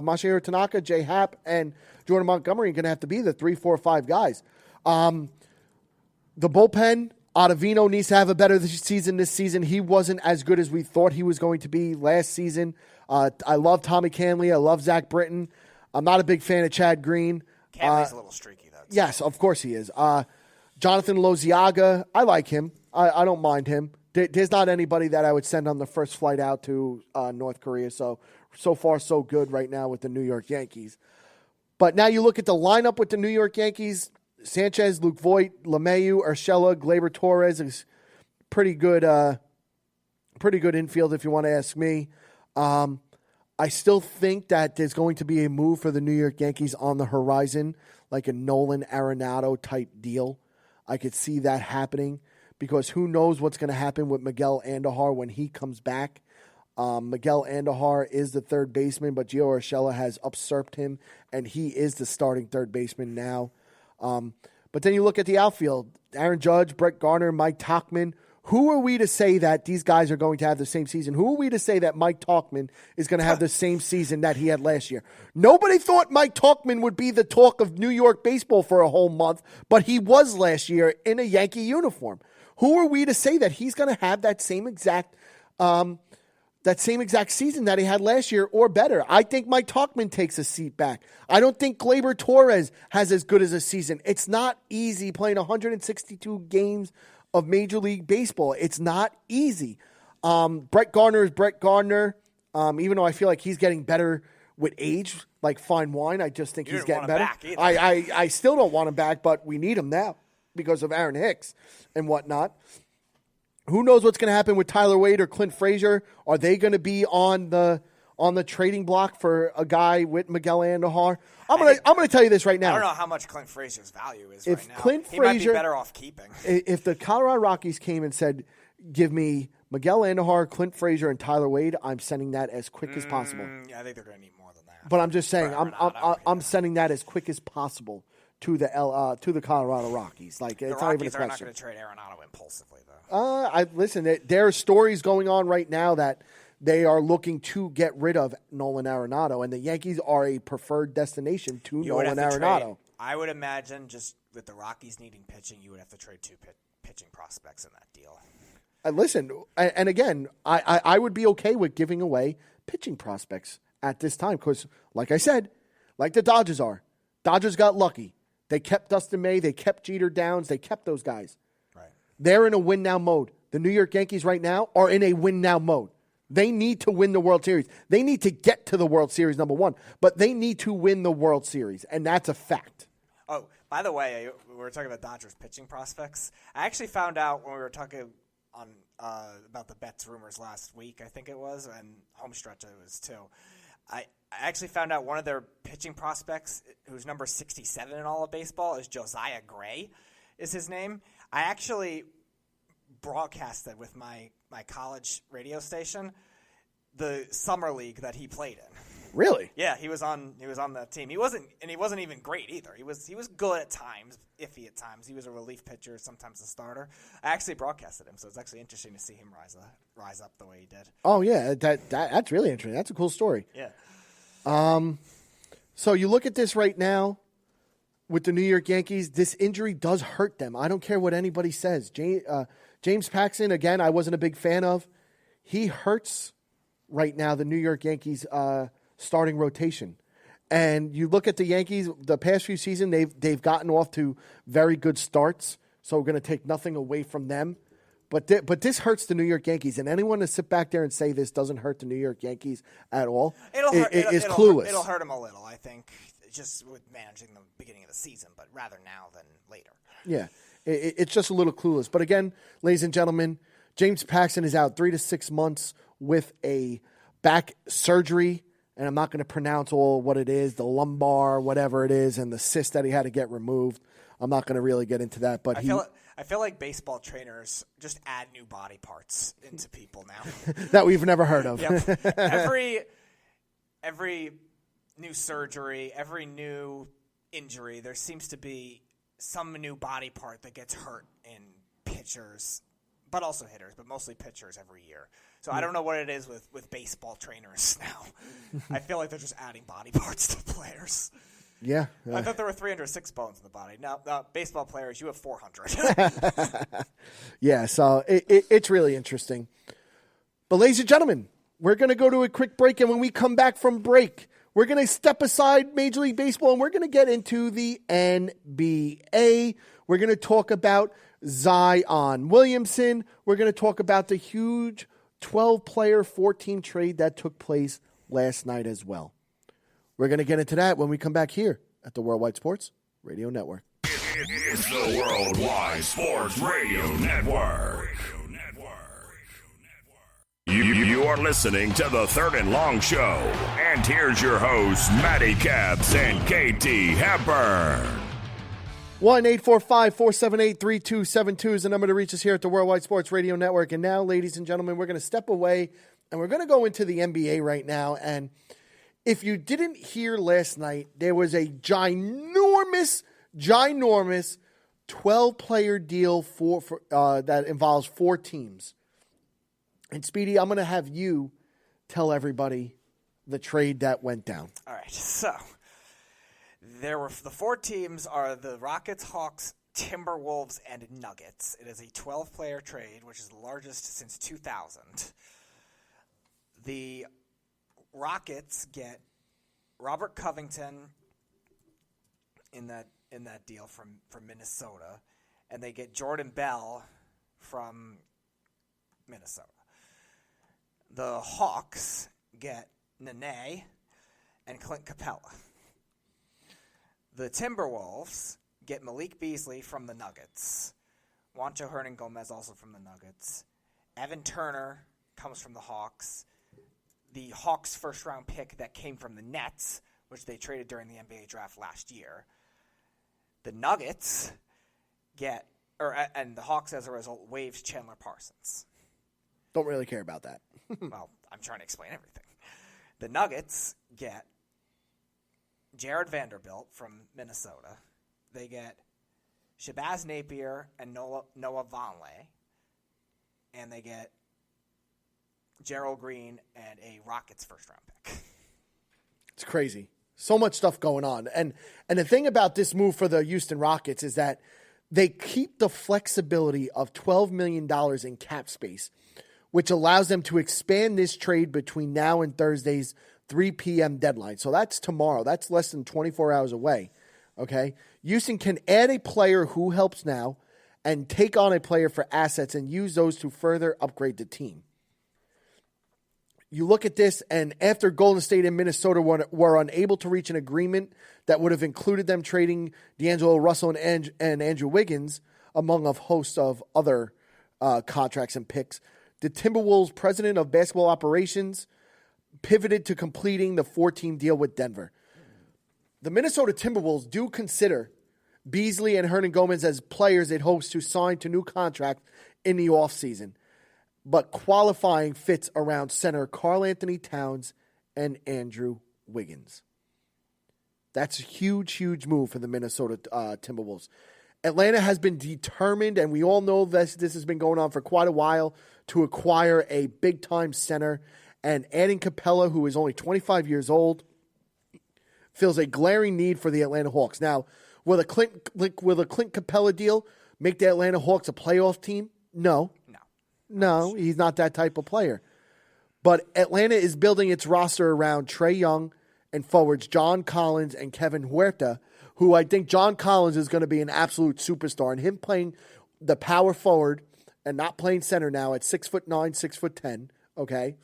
Masahiro Tanaka, Jay Happ, and Jordan Montgomery are going to have to be the 3-4-5 guys. The bullpen, Ottavino needs to have a better season this season. He wasn't as good as we thought he was going to be last season. I love Tommy Canley. I love Zach Britton. I'm not a big fan of Chad Green. Canley's a little streaky, though. Yes, of course he is. Jonathan Loziaga, I like him. I don't mind him. There's not anybody that I would send on the first flight out to North Korea. So far, so good right now with the New York Yankees. But now you look at the lineup with the New York Yankees. Sanchez, Luke Voit, LeMahieu, Urshela, Gleyber Torres is pretty good infield if you want to ask me. I still think that there's going to be a move for the New York Yankees on the horizon, like a Nolan Arenado type deal. I could see that happening because who knows what's going to happen with Miguel Andujar when he comes back. Miguel Andujar is the third baseman, but Gio Urshela has usurped him, and he is the starting third baseman now. But then you look at the outfield, Aaron Judge, Brett Garner, Mike Tauchman. Who are we to say that these guys are going to have the same season? Who are we to say that Mike Tauchman is going to have the same season that he had last year? Nobody thought Mike Tauchman would be the talk of New York baseball for a whole month, but he was last year in a Yankee uniform. Who are we to say that he's going to have that same exact season that he had last year or better? I think Mike Tauchman takes a seat back. I don't think Gleyber Torres has as good as a season. It's not easy playing 162 games of Major League Baseball. It's not easy. Brett Gardner is Brett Gardner. Even though I feel like he's getting better with age, like fine wine, I just think he's getting better. I still don't want him back, but we need him now because of Aaron Hicks and whatnot. Who knows what's going to happen with Tyler Wade or Clint Frazier? Are they going to be on the trading block for a guy with Miguel Andujar? I'm gonna tell you this right now. I don't know how much Clint Frazier's value is if right now. Clint he Frazier, might be better off keeping. If the Colorado Rockies came and said, "Give me Miguel Andujar, Clint Frazier, and Tyler Wade," I'm sending that as quick as possible. Yeah, I think they're going to need more than that. But I'm just saying, I'm sending that as quick as possible to the Colorado Rockies. Like it's not even a question. The Rockies are not going to trade Arenado impulsively, though. Listen. There are stories going on right now that they are looking to get rid of Nolan Arenado, and the Yankees are a preferred destination to Nolan Arenado. I would imagine just with the Rockies needing pitching, you would have to trade two pitching prospects in that deal. Listen, and again, I would be okay with giving away pitching prospects at this time because, like I said, like the Dodgers are. Dodgers got lucky. They kept Dustin May. They kept Jeter Downs. They kept those guys. Right. They're in a win-now mode. The New York Yankees right now are in a win-now mode. They need to win the World Series. They need to get to the World Series, number one. But they need to win the World Series, and that's a fact. Oh, by the way, we were talking about Dodgers pitching prospects. I actually found out when we were talking on about the Betts rumors last week, I think it was, and homestretch it was too. I actually found out one of their pitching prospects, who's number 67 in all of baseball, is Josiah Gray, is his name. I actually broadcasted with my college radio station the summer league that he played in. Really? Yeah, he was on that team. He wasn't even great either. He was good at times, iffy at times. He was a relief pitcher, sometimes a starter. I actually broadcasted him, so it's actually interesting to see him rise up the way he did. Oh yeah, that's really interesting. That's a cool story. Yeah. So you look at this right now with the New York Yankees. This injury does hurt them. I don't care what anybody says. James Paxton, again, I wasn't a big fan of. He hurts right now the New York Yankees starting rotation. And you look at the Yankees, the past few seasons, they've gotten off to very good starts. So we're going to take nothing away from them. But this hurts the New York Yankees. And anyone to sit back there and say this doesn't hurt the New York Yankees at all is clueless. It'll hurt them a little, I think, just with managing the beginning of the season, but rather now than later. Yeah, it's just a little clueless. But again, ladies and gentlemen, James Paxton is out 3 to 6 months with a back surgery. And I'm not going to pronounce all what it is, the lumbar, whatever it is, and the cyst that he had to get removed. I'm not going to really get into that. But I feel like baseball trainers just add new body parts into people now. that we've never heard of. Yep. Every new surgery, every new injury, there seems to be some new body part that gets hurt in pitchers, but also hitters, but mostly pitchers every year. So I don't know what it is with baseball trainers now. I feel like they're just adding body parts to players. Yeah. I thought there were 306 bones in the body. Now, baseball players, you have 400. Yeah, so it's really interesting. But ladies and gentlemen, we're going to go to a quick break, and when we come back from break, we're going to step aside Major League Baseball, and we're going to get into the NBA. We're going to talk about Zion Williamson. We're going to talk about the huge 12-player, 14 trade that took place last night as well. We're going to get into that when we come back here at the Worldwide Sports Radio Network. It's the Worldwide Sports Radio Network. You are listening to the Third and Long Show. And here's your hosts, Matty Caps and KT Hepburn. 1-845-478-3272 is the number to reach us here at the Worldwide Sports Radio Network. And now, ladies and gentlemen, we're going to step away and we're going to go into the NBA right now. And if you didn't hear last night, there was a ginormous 12-player deal for that involves 4 teams. And Speedy, I'm going to have you tell everybody the trade that went down. All right, so the 4 teams are the Rockets, Hawks, Timberwolves, and Nuggets. It is a 12-player trade, which is the largest since 2000. The Rockets get Robert Covington in that deal from Minnesota, and they get Jordan Bell from Minnesota. The Hawks get Nene and Clint Capella. The Timberwolves get Malik Beasley from the Nuggets. Juancho Hernan-Gomez also from the Nuggets. Evan Turner comes from the Hawks. The Hawks' first-round pick that came from the Nets, which they traded during the NBA draft last year. The Nuggets and the Hawks, as a result, waives Chandler Parsons. Don't really care about that. Well, I'm trying to explain everything. The Nuggets get Jared Vanderbilt from Minnesota. They get Shabazz Napier and Noah Vonleh. And they get Gerald Green and a Rockets first-round pick. It's crazy. So much stuff going on. And the thing about this move for the Houston Rockets is that they keep the flexibility of $12 million in cap space, which allows them to expand this trade between now and Thursday's 3 p.m. deadline. So that's tomorrow. That's less than 24 hours away. Okay? Houston can add a player who helps now and take on a player for assets and use those to further upgrade the team. You look at this, and after Golden State and Minnesota were unable to reach an agreement that would have included them trading D'Angelo Russell and Andrew Wiggins, among a host of other contracts and picks, the Timberwolves president of basketball operations pivoted to completing the 4-team deal with Denver. The Minnesota Timberwolves do consider Beasley and Hernan-Gomez as players it hopes to sign to new contract in the offseason, but qualifying fits around center Karl-Anthony Towns and Andrew Wiggins. That's a huge, huge move for the Minnesota Timberwolves. Atlanta has been determined, and we all know this has been going on for quite a while, to acquire a big-time center. And adding Capella, who is only 25 years old, fills a glaring need for the Atlanta Hawks. Now, will a Clint Capella deal make the Atlanta Hawks a playoff team? No. No, he's not that type of player. But Atlanta is building its roster around Trae Young and forwards John Collins and Kevin Huerta, who I think John Collins is going to be an absolute superstar. And him playing the power forward and not playing center now at 6'9", 6'10", okay,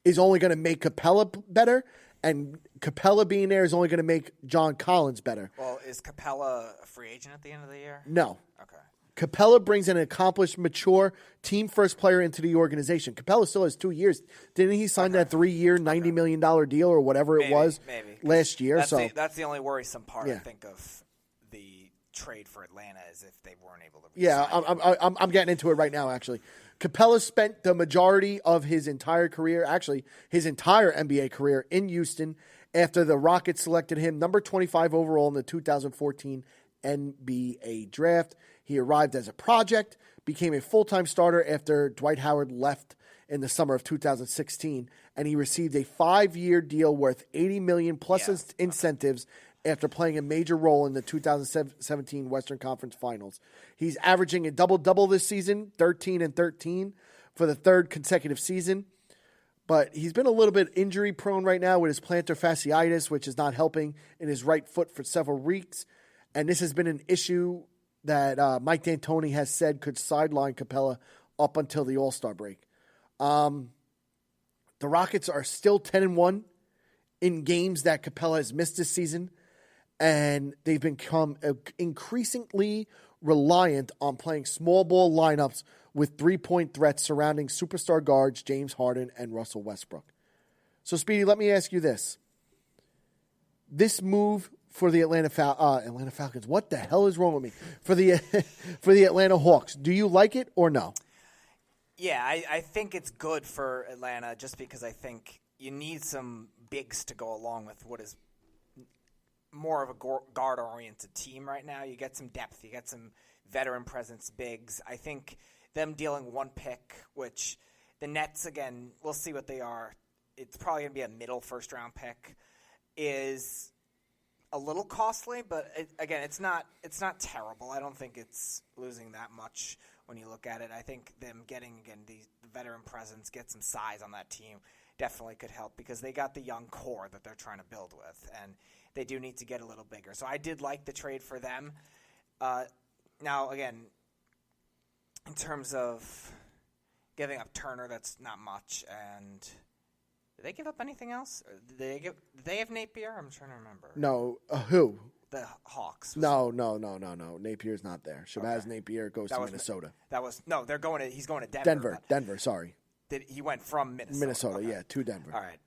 is only going to make Capella better. And Capella being there is only going to make John Collins better. Well, is Capella a free agent at the end of the year? No. Okay. Capella brings an accomplished, mature, team-first player into the organization. Capella still has 2 years. Didn't he sign that 3-year, $90 million deal or whatever it was last year? That's the only worrisome part, I think, of the trade for Atlanta is if they weren't able to re-sign I'm getting into it right now, actually. Capella spent the majority of his entire career, actually his entire NBA career, in Houston after the Rockets selected him number 25 overall in the 2014 NBA draft. He arrived as a project, became a full-time starter after Dwight Howard left in the summer of 2016, and he received a 5-year deal worth $80 million plus incentives after playing a major role in the 2017 Western Conference Finals. He's averaging a double-double this season, 13 and 13 for the third consecutive season. But he's been a little bit injury-prone right now with his plantar fasciitis, which is not helping in his right foot for several weeks. And this has been an issue that Mike D'Antoni has said could sideline Capella up until the All-Star break. The Rockets are still 10-1 in games that Capella has missed this season, and they've become increasingly reliant on playing small ball lineups with three-point threats surrounding superstar guards James Harden and Russell Westbrook. So, Speedy, let me ask you this. This move for the Atlanta Falcons, what the hell is wrong with me? For the Atlanta Hawks, do you like it or no? Yeah, I think it's good for Atlanta just because I think you need some bigs to go along with what is more of a guard-oriented team right now. You get some depth. You get some veteran presence bigs. I think them dealing one pick, which the Nets, again, we'll see what they are. It's probably going to be a middle first-round pick, is a little costly, but again, it's not terrible. I don't think it's losing that much when you look at it. I think them getting, again, the veteran presence, get some size on that team definitely could help because they got the young core that they're trying to build with, and they do need to get a little bigger. So I did like the trade for them. Now, again, in terms of giving up Turner, that's not much. And did they give up anything else? Did they have Napier? I'm trying to remember. No, who? The Hawks. No. Napier's not there. Shabazz Napier goes to Minnesota. They're going to. He's going to Denver. Denver. Sorry. He went from Minnesota. Minnesota, yeah, to Denver. All right.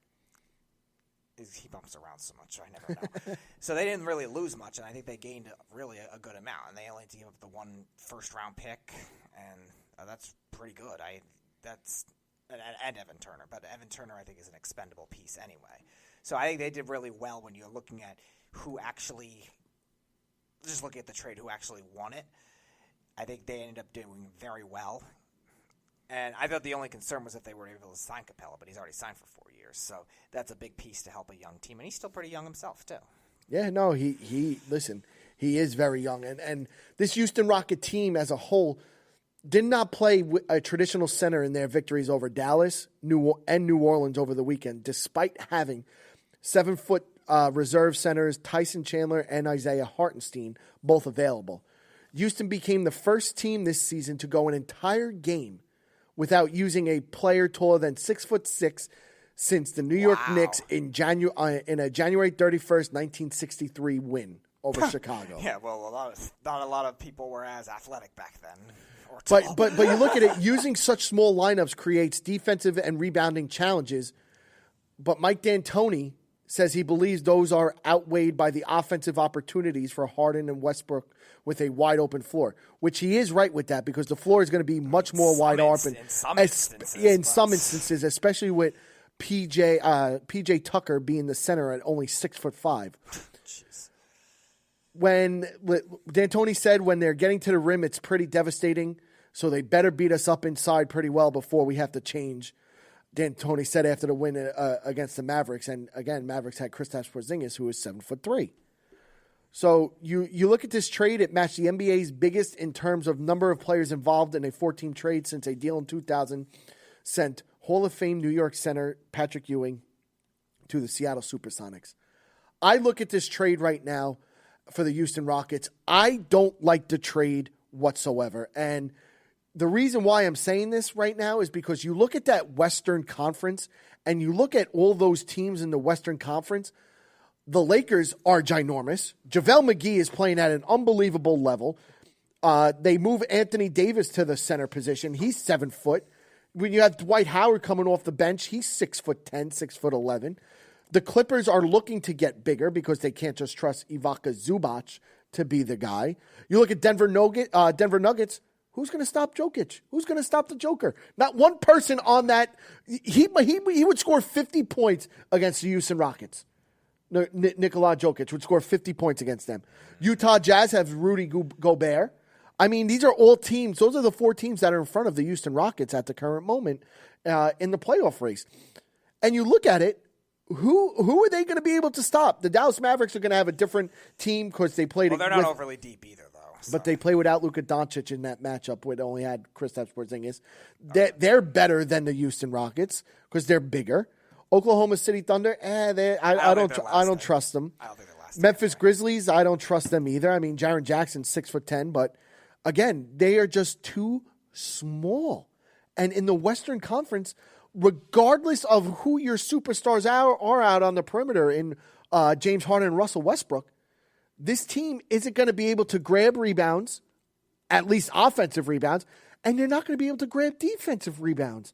He bumps around so much, so I never know. So they didn't really lose much, and I think they gained really a good amount. And they only had to give up the 1 first-round pick, and that's pretty good. And Evan Turner, but Evan Turner I think is an expendable piece anyway. So I think they did really well when you're looking at who actually, just looking at the trade, who actually won it. I think they ended up doing very well. And I thought the only concern was if they were able to sign Capella, but he's already signed for 4 years. So that's a big piece to help a young team. And he's still pretty young himself, too. Yeah, no, he is very young. And this Houston Rocket team as a whole did not play a traditional center in their victories over Dallas and New Orleans over the weekend, despite having 7-foot reserve centers Tyson Chandler and Isaiah Hartenstein both available. Houston became the first team this season to go an entire game without using a player taller than 6'6" since the New York Knicks in a January 31st, 1963 win over Chicago. Yeah, well, not a lot of people were as athletic back then. But you look at it, using such small lineups creates defensive and rebounding challenges. But Mike D'Antoni says he believes those are outweighed by the offensive opportunities for Harden and Westbrook with a wide open floor, which he is right with that because the floor is going to be much more wide open. In some instances, especially with PJ Tucker being the center at only 6'5". When D'Antoni said when they're getting to the rim, it's pretty devastating. So they better beat us up inside pretty well before we have to change. D'Antoni said after the win against the Mavericks, and again, Mavericks had Kristaps Porzingis, who is 7'3". So you look at this trade; it matched the NBA's biggest in terms of number of players involved in a 4-team trade since a deal in 2000 sent Hall of Fame New York center Patrick Ewing to the Seattle SuperSonics. I look at this trade right now for the Houston Rockets. I don't like the trade whatsoever, and the reason why I'm saying this right now is because you look at that Western Conference and you look at all those teams in the Western Conference. The Lakers are ginormous. JaVale McGee is playing at an unbelievable level. They move Anthony Davis to the center position. He's 7 foot. When you have Dwight Howard coming off the bench, he's 6'10", 6'11". The Clippers are looking to get bigger because they can't just trust Ivica Zubac to be the guy. You look at Denver Nuggets. Who's going to stop Jokic? Who's going to stop the Joker? Not one person on that. He would score 50 points against the Houston Rockets. Nikola Jokic would score 50 points against them. Utah Jazz have Rudy Gobert. I mean, these are all teams. Those are the 4 teams that are in front of the Houston Rockets at the current moment in the playoff race. And you look at it, who are they going to be able to stop? The Dallas Mavericks are going to have a different team because they played. Well, they're not overly deep either. But they play without Luka Doncic in that matchup where they only had Kristaps Porzingis. They're better than the Houston Rockets because they're bigger. Oklahoma City Thunder, I don't trust them. I don't think they're last. Memphis Grizzlies, I don't trust them either. I mean, Jaren Jackson's 6'10", but again, they are just too small. And in the Western Conference, regardless of who your superstars are out on the perimeter in James Harden and Russell Westbrook, this team isn't going to be able to grab rebounds, at least offensive rebounds, and they're not going to be able to grab defensive rebounds.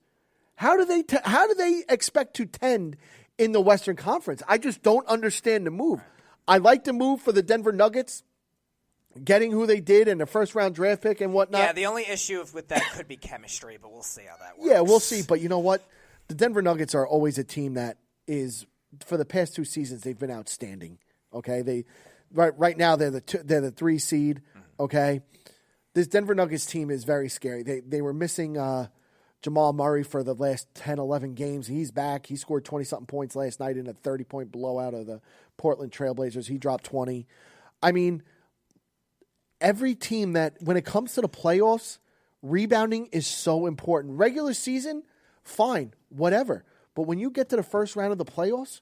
How do they expect to tend in the Western Conference? I just don't understand the move. I like the move for the Denver Nuggets, getting who they did and the first-round draft pick and whatnot. Yeah, the only issue with that could be chemistry, but we'll see how that works. Yeah, we'll see. But you know what? The Denver Nuggets are always a team that is, for the past 2 seasons, they've been outstanding. Okay, Right now, they're the 3 seed, okay? This Denver Nuggets team is very scary. They were missing Jamal Murray for the last 10, 11 games. He's back. He scored 20-something points last night in a 30-point blowout of the Portland Trailblazers. He dropped 20. I mean, every team that, when it comes to the playoffs, rebounding is so important. Regular season, fine, whatever. But when you get to the first round of the playoffs,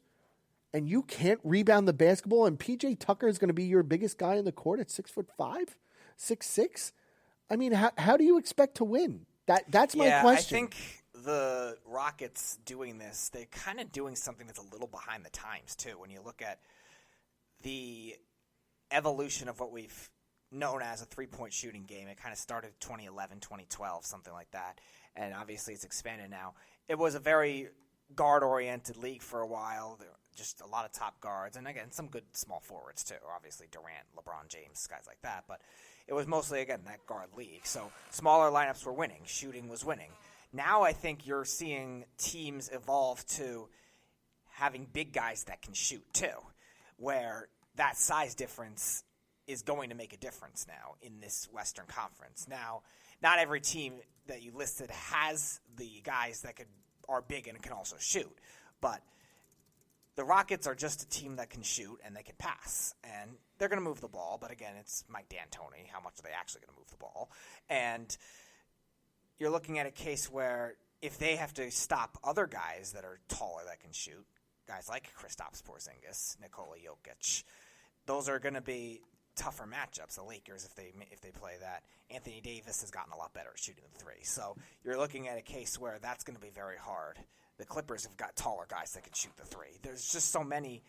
and you can't rebound the basketball, and PJ Tucker is going to be your biggest guy in the court at 6'5", 6'6". I mean, how do you expect to win? That's my question. I think the Rockets doing this, they're kind of doing something that's a little behind the times, too. When you look at the evolution of what we've known as a three-point shooting game, it kind of started 2011, 2012, something like that. And obviously it's expanded now. It was a very guard-oriented league for a while. There were just a lot of top guards. And, again, some good small forwards, too. Obviously Durant, LeBron James, guys like that. But it was mostly, again, that guard league. So smaller lineups were winning. Shooting was winning. Now I think you're seeing teams evolve to having big guys that can shoot, too, where that size difference is going to make a difference now in this Western Conference. Now, not every team that you listed has the guys that are big and can also shoot, but the Rockets are just a team that can shoot and they can pass, and they're going to move the ball, but again, it's Mike D'Antoni. How much are they actually going to move the ball? And you're looking at a case where if they have to stop other guys that are taller that can shoot, guys like Kristaps Porzingis, Nikola Jokic, those are going to be tougher matchups. The Lakers, if they play that, Anthony Davis has gotten a lot better at shooting the three. So you're looking at a case where that's going to be very hard. The Clippers have got taller guys that can shoot the three. There's just so many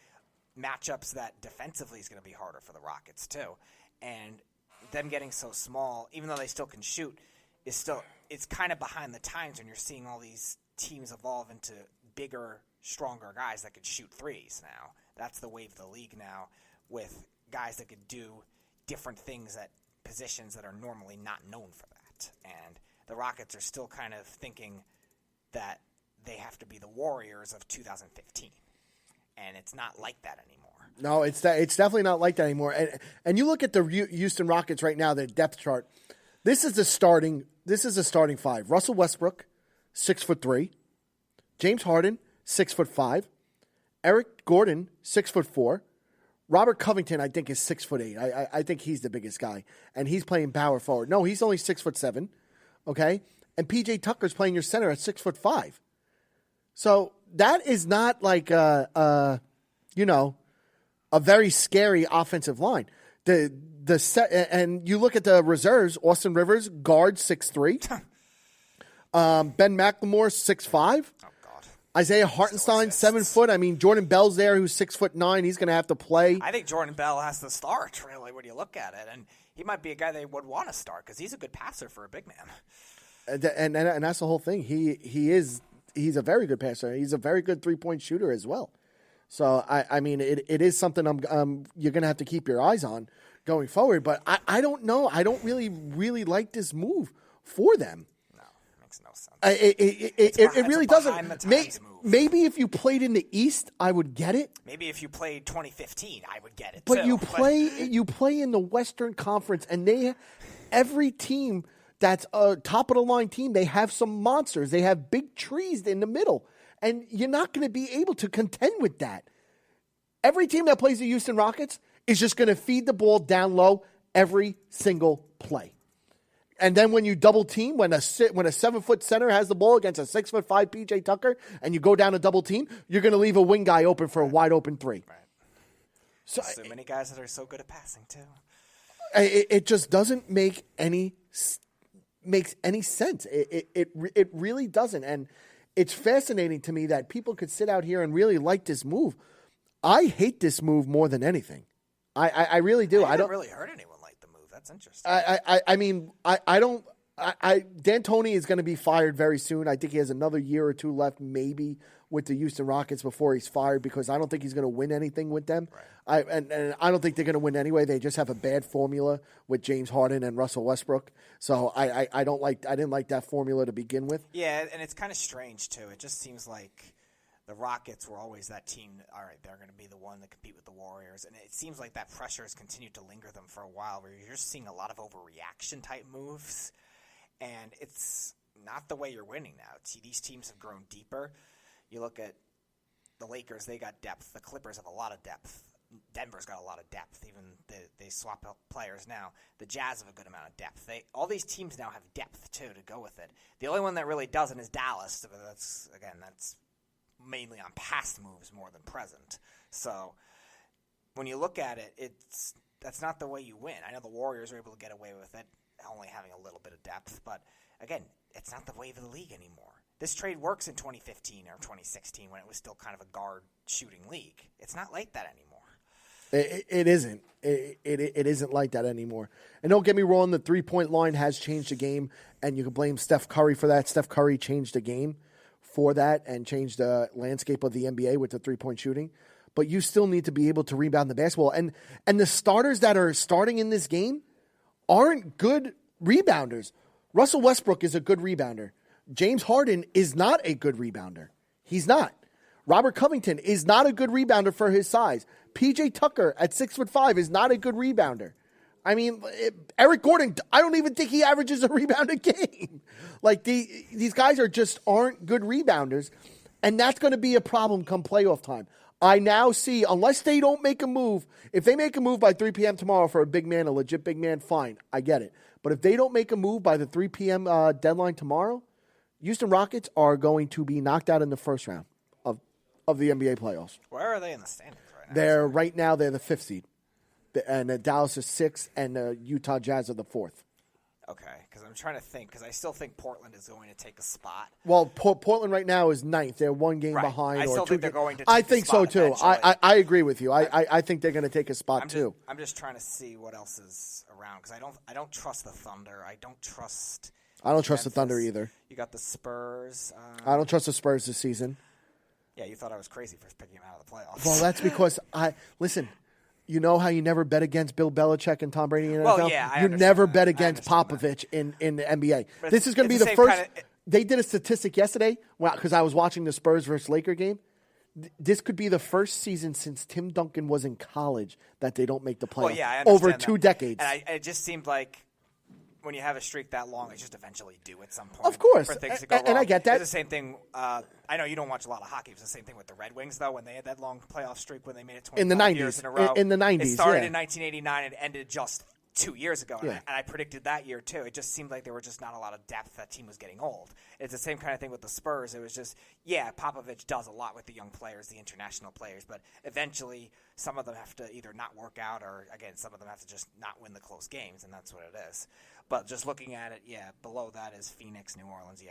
matchups that defensively is going to be harder for the Rockets too. And them getting so small, even though they still can shoot, it's kind of behind the times when you're seeing all these teams evolve into bigger, stronger guys that could shoot threes now. That's the wave of the league now, with guys that could do different things at positions that are normally not known for that. And the Rockets are still kind of thinking that they have to be the Warriors of 2015. And it's not like that anymore. No, it's definitely not like that anymore. And you look at the Houston Rockets right now, their depth chart. This is a starting five. Russell Westbrook, 6'3". James Harden, 6'5". Eric Gordon, 6'4". Robert Covington, I think, is 6'8". I think he's the biggest guy, and he's playing power forward. No, he's only 6'7". Okay, and PJ Tucker's playing your center at 6'5". So that is not like a very scary offensive line. And you look at the reserves: Austin Rivers, guard, 6'3". Ben McLemore, 6'5". Isaiah Hartenstein, 7 foot. I mean, Jordan Bell's there, who's 6'9". He's going to have to play. I think Jordan Bell has to start, really, when you look at it. And he might be a guy they would want to start because he's a good passer for a big man. And that's the whole thing. He's a very good passer. He's a very good three-point shooter as well. So, I mean, it is something you're going to have to keep your eyes on going forward. But I don't know. I don't really like this move for them. Makes no sense. It really doesn't. Maybe if you played in the East, I would get it. Maybe if you played 2015, I would get it. But too. you play in the Western Conference, and every team that's a top of the line team, they have some monsters. They have big trees in the middle, and you're not going to be able to contend with that. Every team that plays the Houston Rockets is just going to feed the ball down low every single play. And then when you double team, when a 7-foot center has the ball against a 6'5" PJ Tucker, and you go down a double team, you're going to leave a wing guy open for a wide open three. Right. So many guys that are so good at passing too. It just doesn't make any sense. It really doesn't, and it's fascinating to me that people could sit out here and really like this move. I hate this move more than anything. I really do. I haven't really heard anyone. That's interesting. I mean, D'Antoni is going to be fired very soon. I think he has another year or two left, maybe, with the Houston Rockets before he's fired, because I don't think he's going to win anything with them. Right. And I don't think they're going to win anyway. They just have a bad formula with James Harden and Russell Westbrook. So I didn't like that formula to begin with. Yeah, and it's kind of strange too. It just seems like the Rockets were always that team. All right, they're going to be the one to compete with the Warriors, and it seems like that pressure has continued to linger them for a while, where you're just seeing a lot of overreaction type moves, and it's not the way you're winning now. These teams have grown deeper. You look at the Lakers; they got depth. The Clippers have a lot of depth. Denver's got a lot of depth. Even they swap out players now. The Jazz have a good amount of depth. All these teams now have depth too to go with it. The only one that really doesn't is Dallas. But that's mainly on past moves more than present. So when you look at it, that's not the way you win. I know the Warriors are able to get away with it, only having a little bit of depth. But again, it's not the wave of the league anymore. This trade works in 2015 or 2016 when it was still kind of a guard shooting league. It's not like that anymore. It isn't. It isn't like that anymore. And don't get me wrong, the 3-point line has changed the game, and you can blame Steph Curry for that. Steph Curry changed the game for that and changed the landscape of the NBA with the 3-point shooting. But you still need to be able to rebound the basketball. And the starters that are starting in this game aren't good rebounders. Russell Westbrook is a good rebounder. James Harden is not a good rebounder. He's not. Robert Covington is not a good rebounder for his size. PJ Tucker at 6'5" is not a good rebounder. I mean, Eric Gordon, I don't even think he averages a rebound a game. Like, these guys aren't good rebounders, and that's going to be a problem come playoff time. I now see, unless they don't make a move, if they make a move by 3 p.m. tomorrow for a big man, a legit big man, fine, I get it. But if they don't make a move by the 3 p.m. Deadline tomorrow, Houston Rockets are going to be knocked out in the first round of the NBA playoffs. Where are they in the standings right now? They're the 5th seed. And Dallas is 6th, and Utah Jazz are the 4th. Okay, because I'm trying to think, because I still think Portland is going to take a spot. Well, Portland right now is 9th. They're one game behind. I still think they're going to take I think a spot so, too. I agree with you. I think they're going to take a spot, too. I'm just trying to see what else is around, because I don't trust the Thunder. I don't trust the Thunder either. You got the Spurs. I don't trust the Spurs this season. Yeah, you thought I was crazy for picking them out of the playoffs. Well, that's because listen. You know how you never bet against Bill Belichick and Tom Brady in the NFL? Well, yeah, you never bet against Popovich in the NBA. But this is going to be the first. They did a statistic yesterday because I was watching the Spurs versus Laker game. This could be the first season since Tim Duncan was in college that they don't make the playoffs. Well, yeah, I over understand 2 that. decades. And it just seemed like when you have a streak that long, it just eventually do at some point. Of course. For things to go wrong. And I get that. It's the same thing. I know you don't watch a lot of hockey. It's the same thing with the Red Wings, though, when they had that long playoff streak when they made it 25 years in a row. In the 90s, it started in 1989 and ended just 2 years ago. Yeah. And I predicted that year, too. It just seemed like there were just not a lot of depth. That team was getting old. It's the same kind of thing with the Spurs. It was just, Popovich does a lot with the young players, the international players, but eventually some of them have to either not work out or, again, some of them have to just not win the close games, and that's what it is. But just looking at it, below that is Phoenix, New Orleans,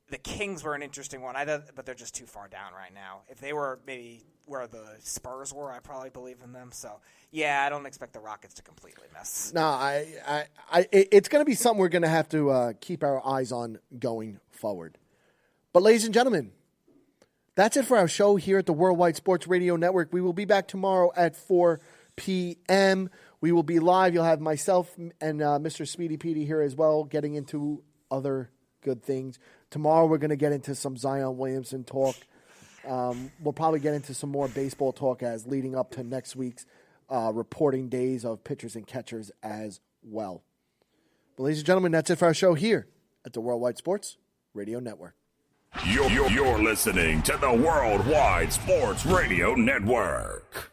The Kings were an interesting one, but they're just too far down right now. If they were maybe where the Spurs were, I probably believe in them. So, I don't expect the Rockets to completely miss. No, it's going to be something we're going to have to keep our eyes on going forward. But, ladies and gentlemen, that's it for our show here at the Worldwide Sports Radio Network. We will be back tomorrow at 4 p.m. We will be live. You'll have myself and Mr. Speedy Petey here as well, getting into other good things. Tomorrow we're going to get into some Zion Williamson talk. We'll probably get into some more baseball talk as leading up to next week's reporting days of pitchers and catchers as well. But ladies and gentlemen, that's it for our show here at the Worldwide Sports Radio Network. You're listening to the Worldwide Sports Radio Network.